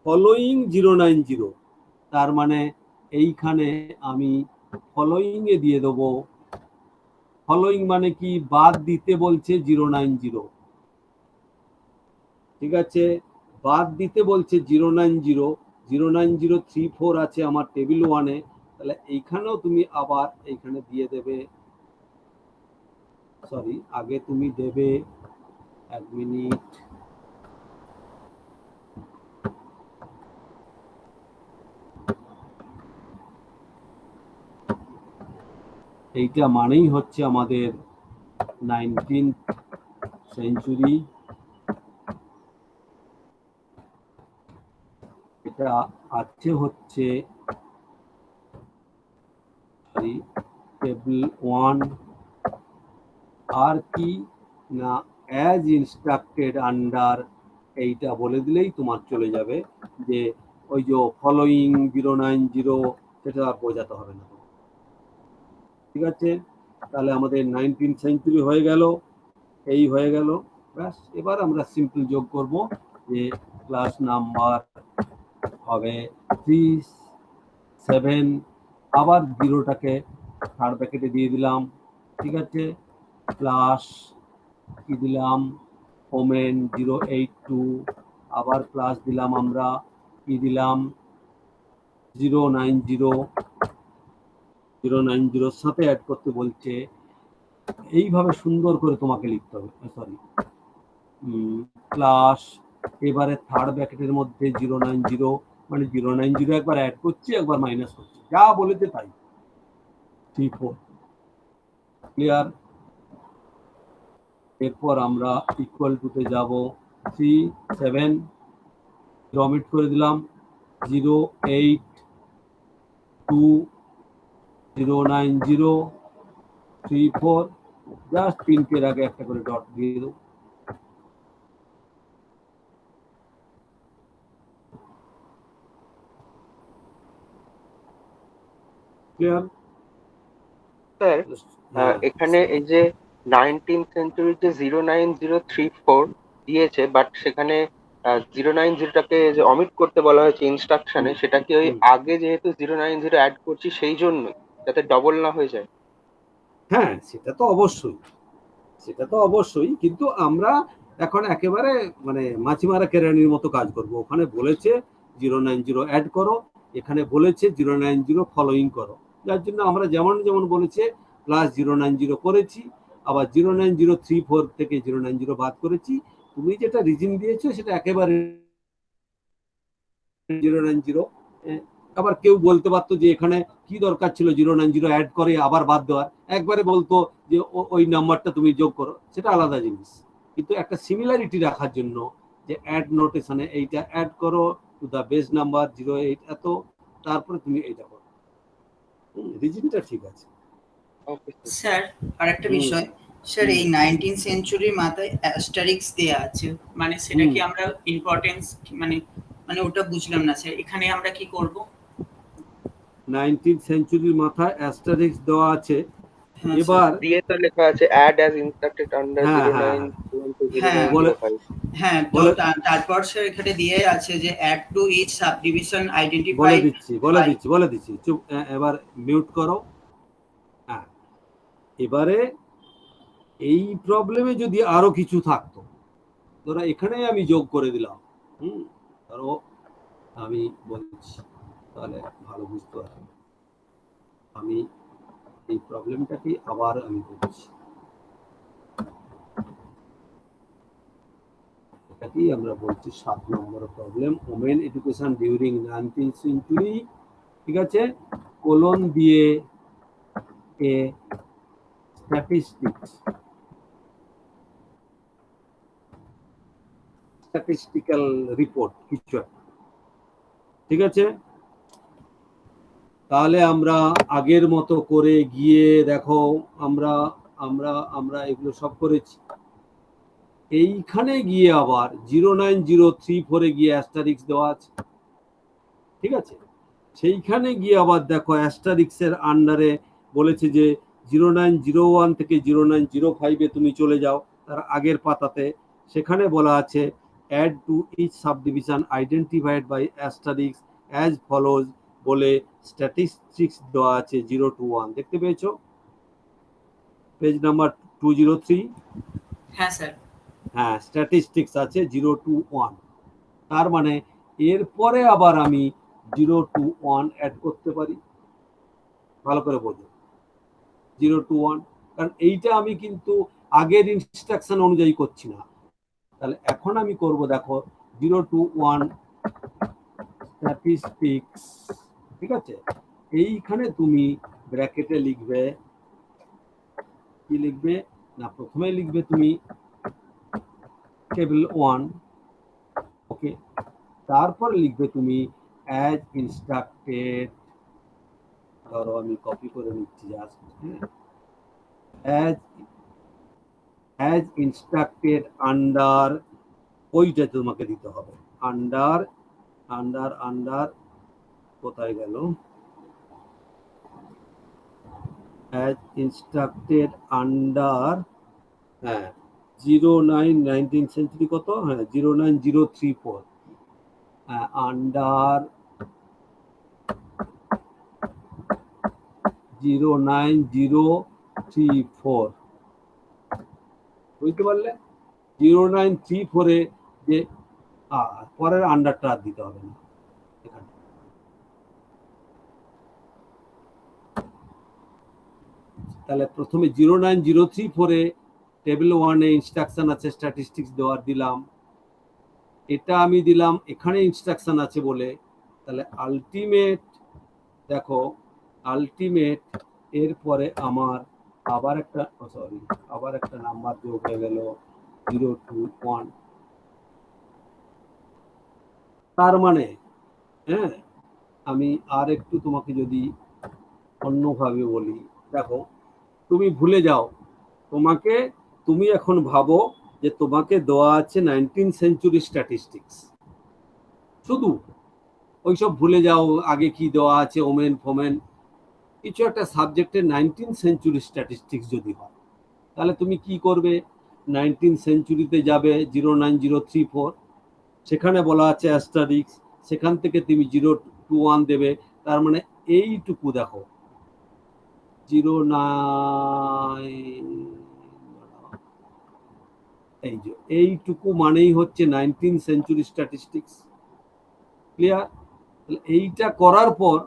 ফলোইং 090, তার মানে এইখানে আমি ফলোইং এ দিয়ে দেবো। ফলোইং মানে কি? বাদ দিতে বলছে 090, ঠিক আছে, বাদ দিতে বলছে 09034 আছে আমার টেবিল 1 এ, তাহলে এইখানেও তুমি আবার এইখানে দিয়ে দেবে, সরি আগে তুমি দেবে, 1 মিনিট, এইটা মানেই হচ্ছে আমাদের 19th সেঞ্চুরি, এটা আছে হচ্ছে টেবিল 1 আর কি না অ্যাজ ইনস্ট্রাক্টেড আন্ডার, এইটা বলে দিলেই তোমার চলে যাবে যে ওই যে ফলোইং 090 সেটা আর বোঝাতে হবে না। ঠিক আছে, তাহলে আমাদের 19th সেঞ্চুরি হয়ে গেল, এই হয়ে গেল। ব্যাস, এবার আমরা সিম্পল যোগ করব যে ক্লাস নাম্বার হবে 3 7, আবার জিরোটাকে থার্ড ব্র্যাকেটে দিয়ে দিলাম। ঠিক আছে, প্লাস কি দিলাম ওমেন 082, আবার প্লাস দিলাম আমরা কি দিলাম 090 সাথে অ্যাড করতে বলছে। এইভাবে সুন্দর করে তোমাকে লিখতে হবে, সরি প্লাস এবারে থার্ড ব্র্যাকেটের মধ্যে 090, মানে 090 একবার অ্যাড করছি একবার মাইনাস করছি, যা বলেছে তাই। 34 ক্লিয়ার। এরপর আমরা ইকুয়াল টুতে যাব 3 7, ডমিট করে দিলাম 0820903 জাস্ট 3 আগে একটা করে ডট দিয়ে দেবো। ক্লিয়ার স্যার এখানে এই যে 19th সেঞ্চুরির যে 09034 দিয়েছে, বাট সেখানে 090টাকে যে অমিট করতে বলা হয়েছে ইনস্ট্রাকশনে, সেটা কি ওই আগে যেহেতু 090 অ্যাড করছি সেই জন্য, যাতে ডবল না হয়ে যায়? হ্যাঁ, সেটা তো অবশ্যই, সেটা তো অবশ্যই, কিন্তু আমরা এখন একেবারে মানে মাছি মারা কেরানির মতো কাজ করব। ওখানে বলেছে 090 অ্যাড করো, এখানে বলেছে 090 ফলোইং করো, যার জন্য আমরা যেমন যেমন বলেছে প্লাস 090 করেছি, আবার 09034 থেকে 090 বাদ করেছি। তুমি যেটা রিজন দিয়েছো সেটা একেবারে 090। আবার কেউ বলতে পারতো যে এখানে কি দরকার ছিল 090 অ্যাড করে আবার বাদ দেওয়ার, একবারে বলতো যে ওই নাম্বারটা তুমি যোগ করো, সেটা আলাদা জিনিস। কিন্তু একটা সিমিলারিটি রাখার জন্য যে অ্যাড নোটেশনে এইটা অ্যাড করো টু দা বেস নাম্বার 08 এত, তারপরে তুমি এইটা করো, রিজনটা ঠিক আছে। স্যার আরেকটা বিষয়, স্যার এই 19th সেঞ্চুরির মাথায় অ্যাস্টারিক্স দেয়া আছে, মানে সেটা কি আমরা ইম্পর্টেন্স মানে মানে ওটা বুঝলাম না স্যার, এখানে আমরা কি করব? 19th সেঞ্চুরির মাথায় অ্যাস্টারিক্স দেওয়া আছে, এবার দিয়ে তো লেখা আছে অ্যাড অ্যাজ ইনস্ট্রাক্টেড আন্ডার 09005। হ্যাঁ, তো তারপর স্যার এখানে দিয়ে আছে যে অ্যাড টু ইচ সাবডিভিশন বলে আইডেন্টিফাইড। দিচ্ছি চুপ, এবার মিউট করো। হ্যাঁ, এবারে এই প্রবলেমে যদি আরো কিছু থাকতো, ধরো এখানে আমি যোগ করে দিলাম, ধরো আমি বলছি তাহলে ভালো বুঝতে পারবে। আমি এই প্রবলেমটাকে আবার আমি বলছি, এটাকেই আমরা বলছি 7 নম্বর problem, women education during 19th century. ঠিক আছে, কোলন দিয়ে এ স্ট্যাটিস্টিক্যাল রিপোর্ট কিছু একটা। ঠিক আছে, তাহলে আমরা আগের মতো করে গিয়ে দেখো আমরা আমরা আমরা এগুলো সব করেছি। এইখানে গিয়ে আবার 09034 গিয়ে অ্যাস্টারিক্স দেওয়া আছে। ঠিক আছে, সেইখানে গিয়ে আবার দেখো অ্যাস্টারিক্সের আন্ডারে বলেছে যে 0901 থেকে 0905 তুমি চলে যাও তার আগের পাতাতে, সেখানে বলা আছে add to each subdivision identified by asterisks as follows বলে স্ট্যাটিস্টিক্স দেওয়া আছে 021, দেখতে পেয়েছো পেজ নাম্বার 203? হ্যাঁ স্যার। হ্যাঁ, স্ট্যাটিস্টিক্স আছে 021, তার মানে এরপরে আবার আমি 021 অ্যাড করতে পারি। ভালো করে বোঝো 021, কারণ এইটা আমি কিন্তু আগের ইনস্ট্রাকশন অনুযায়ী করছি না। তাহলে এখন আমি করব, দেখো 021 স্ট্যাটিস্টিক্স। ঠিক আছে, এইখানে তুমি ব্র্যাকেটে লিখবে, কি লিখবে না, প্রথমে লিখবে তুমি টেবিল 1, ওকে, তারপর লিখবে তুমি অ্যাজ ইনস্ট্রাক্টেড, ধরো আমি কপি করে নিচ্ছি জাস্ট, হ্যাঁ, অ্যাজ ইনস্ট্রাক্টেড আন্ডার, ওইটা তোমাকে দিতে হবে, আন্ডার আন্ডার আন্ডার কোথায় গেল, অ্যাজ ইনস্ট্রাক্টেড আন্ডার, হ্যাঁ 09 সেঞ্চুরি কত, হ্যাঁ 09034, আন্ডার 09034, বুঝতে পারলে? 0934 যে পরের আন্ডারটা আর দিতে হবে না এখানে। তাহলে প্রথমে 09034 টেবিল 1 এ ইনস্ট্রাকশন আছে স্ট্যাটিস্টিক্স দেওয়ার, দিলাম, এটা আমি দিলাম এখানে ইনস্ট্রাকশন আছে বলে, তাহলে আলটিমেট দেখো, আলটিমেট এরপরে আমার আবার একটা নাম্বার যোগ হয়ে গেল 021, তার মানে হ্যাঁ আমি আর একটু তোমাকে যদি অন্যভাবে বলি, দেখো তুমি ভুলে যাও, তুমি এখন ভাবো যে তোমাকে দেওয়া আছে 19 সেঞ্চুরি স্ট্যাটিস্টিক্স, শুধু ওইসব ভুলে যাও আগে কি দেওয়া আছে, ওমেন ফোমেন, কিছু একটা সাবজেক্টে 19 সেঞ্চুরি স্ট্যাটিস্টিক্স যদি হয়, তাহলে তুমি কি করবে, 19 সেঞ্চুরিতে যাবে 09034, সেখানে বলা আছে অ্যাস্টারিক্স, সেখান থেকে তুমি 021 দেবে, তার মানে এইটুকু দেখো 09, এইটুকু মানেই হচ্ছে 19 সেঞ্চুরি স্ট্যাটিস্টিক্স, ক্লিয়ার? এইটা করার পর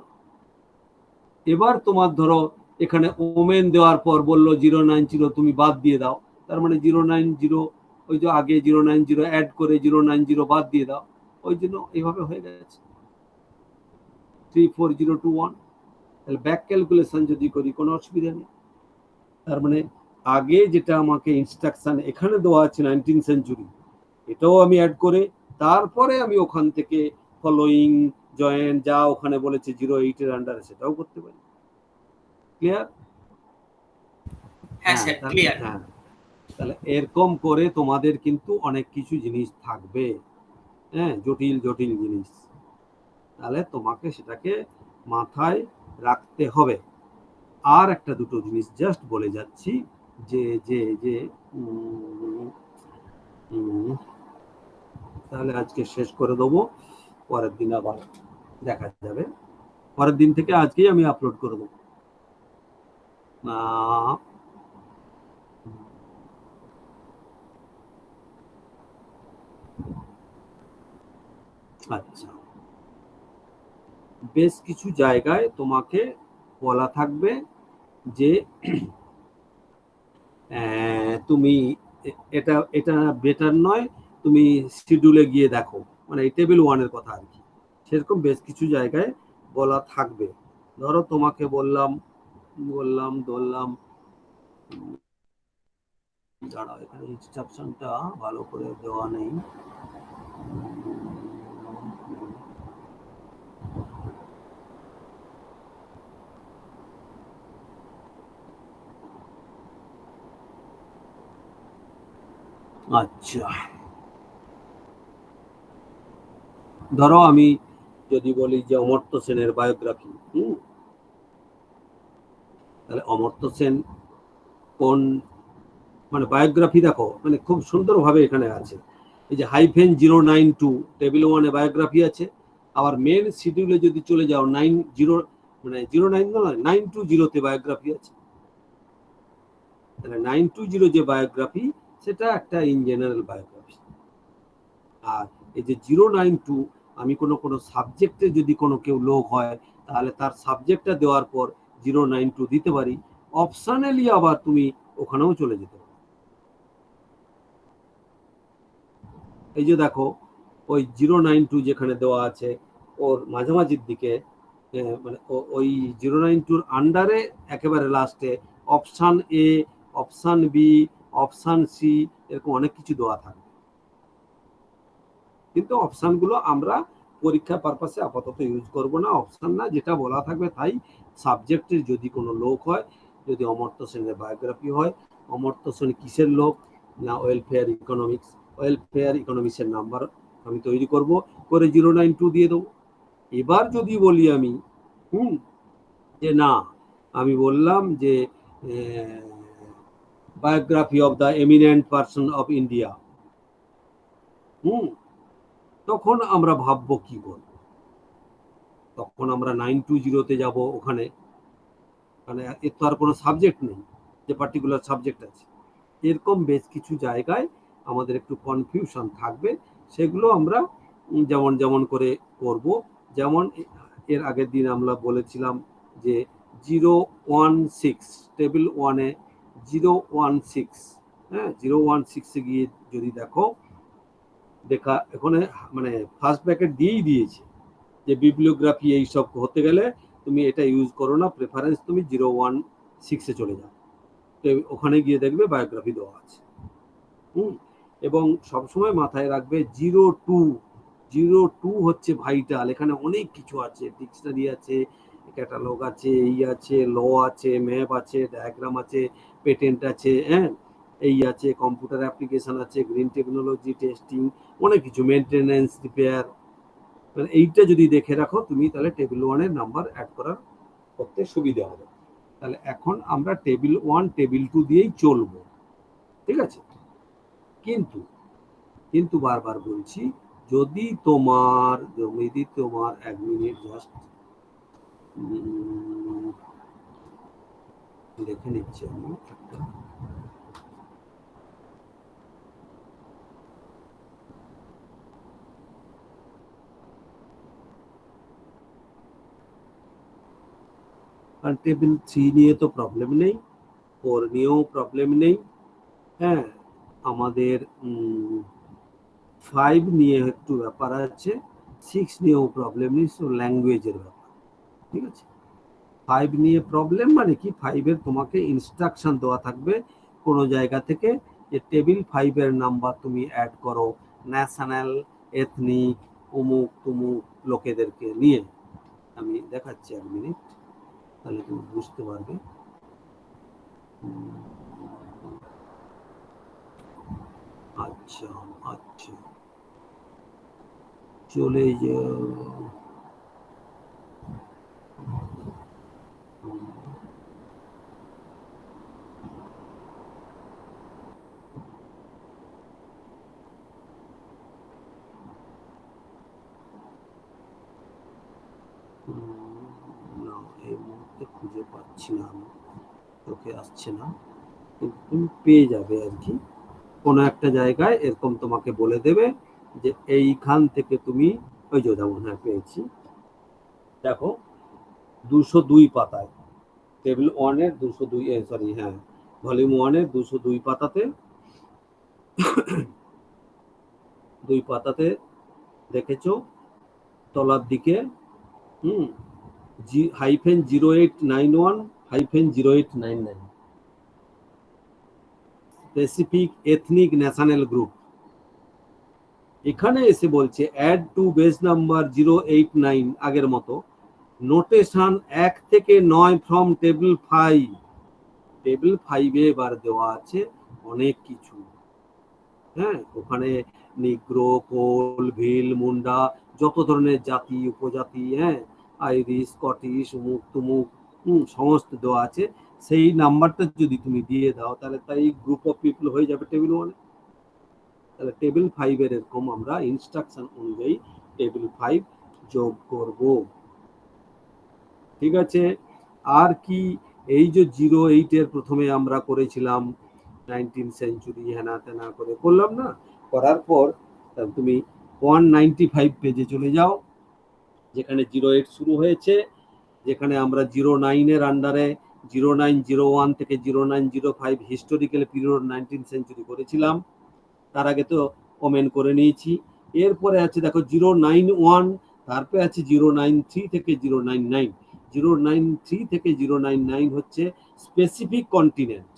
এবার তোমার ধরো এখানে ওমেন দেওয়ার পর বললো 090 তুমি বাদ দিয়ে দাও, তার মানে 090 ওই যে আগে 090 অ্যাড করে 090 বাদ দিয়ে দাও, ওই জন্য এইভাবে হয়ে গেছে 34021। তাহলে ব্যাক ক্যালকুলেশন যদি করি কোনো অসুবিধা নেই, তার মানে আগে যেটা আমাকে ইনস্ট্রাকশন এখানে দেওয়া আছে 19 সেঞ্চুরি, এটাও আমি অ্যাড করে তারপরে আমি ওখান থেকে ফলোইং জয়েন যা ওখানে বলেছে 08 এর আন্ডারে সেটাও করতে পারি, ক্লিয়ার? হ্যাঁ স্যার ক্লিয়ার। হ্যাঁ, তাহলে এরকম করে তোমাদের কিন্তু অনেক কিছু জিনিস থাকবে, হ্যাঁ জটিল জটিল জিনিস, তাহলে তোমাকে সেটাকে মাথায় রাখতে হবে। আর একটা দুটো জিনিস জাস্ট বলে যাচ্ছি, যে যে যে তাহলে আজকে শেষ করে দেবো, পরের দিন আবার দেখা যাবে, পরের দিন থেকে আজকেই আমি আপলোড করে দেবো। আচ্ছা, বেশ কিছু জায়গায় তোমাকে বলা থাকবে যে তুমি এটা এটা বেটার নয়, তুমি শিডিউলে গিয়ে দেখো, মানে এই টেবিল 1 এর কথা আর কি, সেরকম বেশ কিছু জায়গায় বলা থাকবে। ধরো তোমাকে বললাম দাঁড়াও এখানে ইনস্ট্রাকশনটা ভালো করে দেওয়া নেই, আচ্ছা ধরো আমি যদি বলি যে অমর্ত্য সেনের বায়োগ্রাফি, তাহলে অমর্ত্য সেন কোন মানে বায়োগ্রাফি দেখো, মানে খুব সুন্দরভাবে এখানে আছে, এই যে -092 টেবিল 1 এ বায়োগ্রাফি আছে, আবার মেন শিডিউলে যদি চলে যাও 90 মানে 09 নয় 920 তে বায়োগ্রাফি আছে, তাহলে 920 যে বায়োগ্রাফি সেটা একটা ইন জেনারেল বায়োগ্রাফি। আর এই যে 092 আমি কোনো সাবজেক্টে যদি কোনো কেউ লোক হয় তাহলে তার সাবজেক্টটা দেওয়ার পর 092 দিতে পারি, অপশনালি আবার তুমি ওখানেও চলে যেতে পারো। এই যে দেখো ওই 092 যেখানে দেওয়া আছে ওর মাঝামাঝির দিকে, মানে ওই 092 আন্ডারে একেবারে লাস্টে option A, option B, option C, এরকম অনেক কিছু দেওয়া থাকবে, কিন্তু অপশনগুলো আমরা পরীক্ষা পারপাসে আপাতত ইউজ করব না, অপশন না, যেটা বলা থাকবে তাই। সাবজেক্টের যদি কোনো লোক হয়, যদি অমর্ত্য সেনের বায়োগ্রাফি হয়, অমর্ত্য সেন কিসের লোক, না ওয়েলফেয়ার ইকোনমিক্স, ওয়েলফেয়ার ইকোনমিক্সের নাম্বার আমি তৈরি করব, করে 092 দিয়ে দেবো। এবার যদি বলি আমি যে না, আমি বললাম যে biography of the eminent person of India, তখন আমরা ভাববো কি করব, তখন আমরা 920-তে যাব। ওখানে মানে এর তো আর কোনো সাবজেক্ট নেই যে পার্টিকুলার সাবজেক্ট আছে। এরকম বেশ কিছু জায়গায় আমাদের একটু কনফিউশন থাকবে, সেগুলো আমরা যেমন যেমন করে করব। যেমন এর আগের দিন আমরা বলেছিলাম যে 016 টেবিল 1-এ 016, হ্যাঁ 016-এ গিয়ে যদি দেখো, দেখা এখানে মানে ফার্স্ট ব্র্যাকেট দিয়েই দিয়েছে যে বিবলিওগ্রাফি এইসব হতে গেলে তুমি এটা ইউজ করো না, প্রেফারেন্স তুমি 016-এ চলে যাও, তো ওখানে গিয়ে দেখবে বায়োগ্রাফি দেওয়া আছে। এবং সবসময় মাথায় রাখবে 02 হচ্ছে ভাইটাল, এখানে অনেক কিছু আছে, ডিকশনারি আছে, ক্যাটালগ আছে, এই আছে, ল আছে, ম্যাপ আছে, ডায়াগ্রাম আছে, পেটেন্ট আছে, হ্যাঁ এই আছে, কম্পিউটার অ্যাপ্লিকেশন আছে, গ্রিন টেকনোলজি, টেস্টিং, অনেক কিছু, মেনটেনেন্স, রিপেয়ার। মানে এইটা যদি দেখে রাখো তুমি, তাহলে টেবিল 1-এর নাম্বার অ্যাড করতে সুবিধা হবে। তাহলে এখন আমরা টেবিল 1 টেবিল 2 দিয়েই চলবো, ঠিক আছে। কিন্তু বারবার বলছি, যদি তোমার 1 মিনিট জাস্ট দেখে নিচ্ছি আমি একটা, কারণ টেবিল 3 নিয়ে তো প্রবলেম নেই, 4 নিয়েও প্রবলেম নেই, হ্যাঁ আমাদের 5 নিয়ে একটু ব্যাপার আছে, 6 নিয়েও প্রবলেম নেই, সো ল্যাঙ্গুয়েজের ব্যাপার, ঠিক আছে। 5 নিয়ে প্রবলেম মানে কি, 5-এর তোমাকে ইনস্ট্রাকশন দেওয়া থাকবে কোনো জায়গা থেকে যে টেবিল 5-এর নাম্বার তুমি অ্যাড করো ন্যাশনাল, এথনিক, অমুক তুমুক লোকেদেরকে নিয়ে। আমি দেখাচ্ছি 1 মিনিট, তাহলে তুমি বুঝতে পারবে। আচ্ছা আচ্ছা, চলে যাও। না এই মুহূর্তে খুঁজে পাচ্ছি না, আমি চোখে আসছে না, কিন্তু তুমি পেয়ে যাবে আর কি, কোনো একটা জায়গায় এরকম তোমাকে বলে দেবে যে এইখান থেকে তুমি, ওই যে যেমন, হ্যাঁ পেয়েছি, দেখো 202 পাতায়, টেবিল 1-এর 202, সরি হ্যাঁ ভলিউম 1-এর 202 পাতাতে, 2 পাতাতে দেখেছো তলার দিকে -0891-0899 স্পেসিফিক এথনিক ন্যাশনাল গ্রুপ। এখানে এসে বলছে অ্যাড টু বেস নাম্বার 089, আগের মতো নোটেশন 1 থেকে 9 ফ্রম টেবিল 5। টেবিল 5-এ এবার দেওয়া আছে অনেক কিছু, হ্যাঁ ওখানে নিগ্রো, কোল, ভিল, মুন্ডা, যত ধরনের জাতি উপজাতি, হ্যাঁ আইরিশ, স্কটিশ, উমুক তুমুক, সমস্ত দেওয়া আছে। সেই নাম্বারটা যদি তুমি দিয়ে দাও, তাহলে তাই গ্রুপ অফ পিপল হয়ে যাবে টেবিল 1-এ। তাহলে টেবিল 5-এর এরকম আমরা ইনস্ট্রাকশন অনুযায়ী টেবিল 5 যোগ করব, ঠিক আছে। আর কি, এই যে 08-এর প্রথমে আমরা করেছিলাম 19th সেঞ্চুরি, হেনা তেনা করে করলাম না, করার পর তুমি 195 পেজে চলে যাও, যেখানে 08 শুরু হয়েছে, যেখানে আমরা 09-এর আন্ডারে 0901 থেকে 0905 হিস্টোরিক্যাল পিরিয়ড 19th সেঞ্চুরি করেছিলাম, তার আগে তো কমেন্ট করে নিয়েছি। এরপরে আছে দেখো 091, তারপরে আছে 093 থেকে 099। 093 থেকে 099 হচ্ছে স্পেসিফিক কন্টিনেন্ট।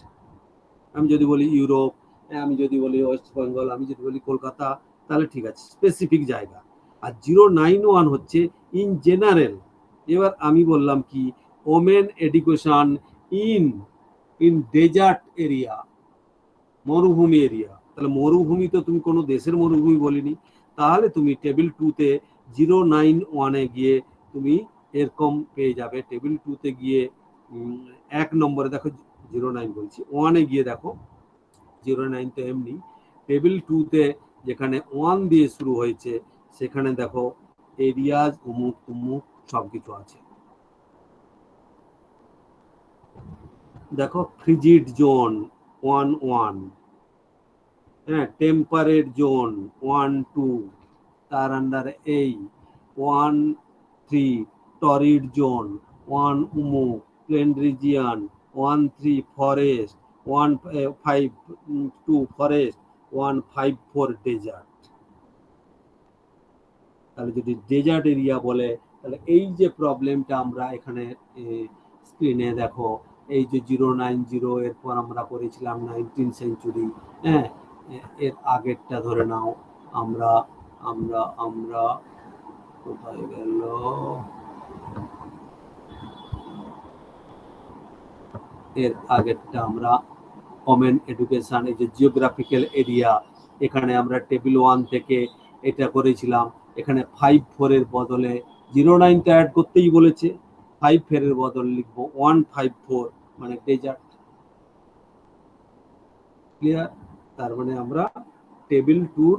আমি যদি বলি ইউরোপ, আমি যদি বলি ওয়েস্ট বেঙ্গল, আমি যদি বলি কলকাতা, তাহলে ঠিক আছে, স্পেসিফিক জায়গা। আর 091 হচ্ছে ইন জেনারেল। এবার আমি বললাম কি women education in in desert area, মরুভূমি এরিয়া। তাহলে মরুভূমি তো তুমি কোনো দেশের মরুভূমি বলিনি, তাহলে তুমি টেবিল 2-তে 091-এ গিয়ে তুমি এরকম পেয়ে যাবে। টেবিল 2-তে গিয়ে 1 নম্বরে দেখো 09 বলছি, 1-এ গিয়ে দেখো 09 তো এমনি, টেবিল 2-তে যেখানে 1 দিয়ে শুরু হয়েছে সেখানে দেখো এরিয়াজ অমুক তমুক সবকিছু আছে। দেখো ফ্রিজিড জোন 1-1, হ্যাঁ, টেম্পারেট জোন 1-2, তার আন্ডারে এই 1-3 টরিড জোন, 1 উমুক plain region, 1-3 forest, 1-5-2 forest, 1-5-4 desert. তাহলে যদি ডেজার্ট এরিয়া বলে তাহলে এই যে প্রবলেমটা আমরা এখানে স্ক্রিনে দেখো, এই যে 090 এরপর আমরা করেছিলাম 19 সেঞ্চুরি, হ্যাঁ, এর আগেরটা ধরে নাও আমরা আমরা আমরা কোথায় গেল, এর আগেরটা আমরা ওমেন এডুকেশন, এই যে জিওগ্রাফিক্যাল এরিয়া, এখানে আমরা টেবিল 1 থেকে এটা করেছিলাম। এখানে 5-4 এর বদলে 09 টা অ্যাড করতেই বলেছে, 5-4 এর বদল লিখবো 1-5-4 মানে ডেজার্ট। ক্লিয়ার? তার মানে আমরা টেবিল 2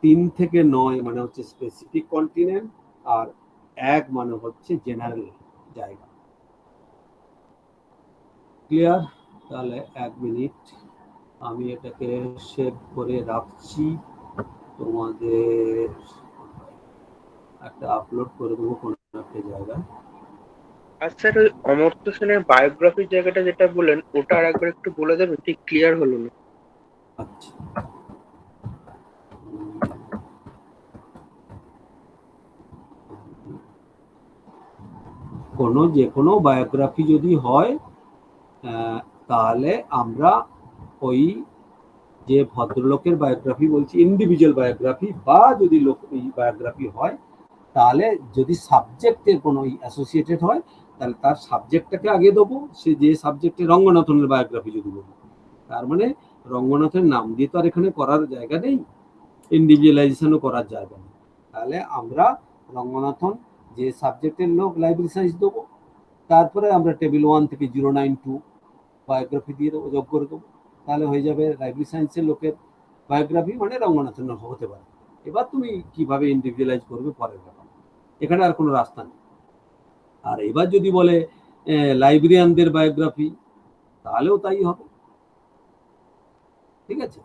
3 থেকে 9 মানে হচ্ছে স্পেসিফিক কন্টিনেন্ট, আর 1 মানে হচ্ছে জেনারেল জায়গা। ক্লিয়ার? তাহলে 1 মিনিট আমি এটাকে সেভ করে রাখছি, তোমাদের একটা আপলোড করে দেবো কোনো একটা জায়গায়। আর স্যার ওই অমর্ত্য সেনের বায়োগ্রাফির জায়গাটা যেটা বললেন ওটা আর একবার একটু বলে দেবেন, ঠিক ক্লিয়ার হলো না। আচ্ছা, যে কোনো বায়োগ্রাফি যদি হয় তাহলে আমরা ওই যে ভদ্রলোকের বায়োগ্রাফি বলছি ইন্ডিভিজুয়াল বায়োগ্রাফি, বা যদি বায়োগ্রাফি হয় তাহলে যদি সাবজেক্টের কোনো অ্যাসোসিয়েটেড হয় তাহলে তার সাবজেক্টটাকে আগে দেবো। সে যে সাবজেক্টে রঙ্গনাথনের বায়োগ্রাফি যদি বলি, তার মানে রঙ্গনাথের নাম দিয়ে তো আর এখানে করার জায়গা নেই, ইন্ডিভিজুয়ালাইজেশনও করার জায়গা নেই। তাহলে আমরা রঙ্গনাথন যে সাবজেক্টের লোক লাইব্রেরি সায়েন্স দেবো, তারপরে আমরা টেবিল 1 থেকে 092 বায়োগ্রাফি দিয়ে দেবো, যোগ করে দেবো, তাহলে হয়ে যাবে লাইব্রেরি সায়েন্সের লোকের বায়োগ্রাফি মানে রঙ্গনাথন হতে পারে। এবার তুমি কিভাবে ইন্ডিভিজুয়ালাইজ করবে পরের ব্যাপার, এখানে আর কোনো রাস্তা নেই। আর এবার যদি বলে লাইব্রেরিয়ানদের বায়োগ্রাফি তাহলেও তাই হবে। ঠিক আছে,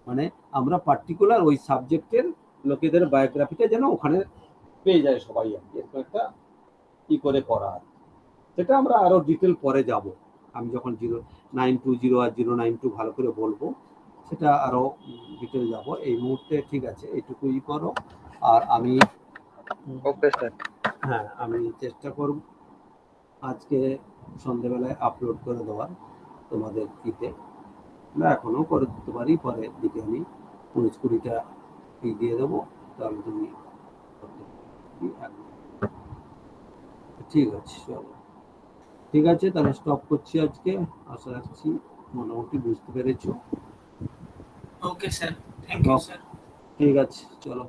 মানে আমরা পার্টিকুলার ওই সাবজেক্টের লোকেদের বায়োগ্রাফিটা যেন ওখানে পেয়ে যায় সবাই, আর কি এরকম একটা কি করে করা, সেটা আমরা আরো ডিটেল পরে যাব। আমি যখন 0920 আর 092 ভালো করে বলবো সেটা আরো ডিটেল যাব। এই মুহূর্তে ঠিক আছে, এইটুকুই করো। আর আমি ওকে স্যার, হ্যাঁ আমি চেষ্টা করব আজকে সন্ধ্যেবেলায় আপলোড করে দেওয়ার তোমাদের ইতে, না এখনো করে দিতে পারি, পরের দিকে আমি 19-20টা দিয়ে দেবো, তাহলে তুমি ঠিক আছে। চলো ঠিক আছে, তাহলে স্টপ করছি আজকে। আশা রাখছি মোটামুটি বুঝতে পেরেছো। Okay sir, thank you sir. ঠিক আছে, চলো।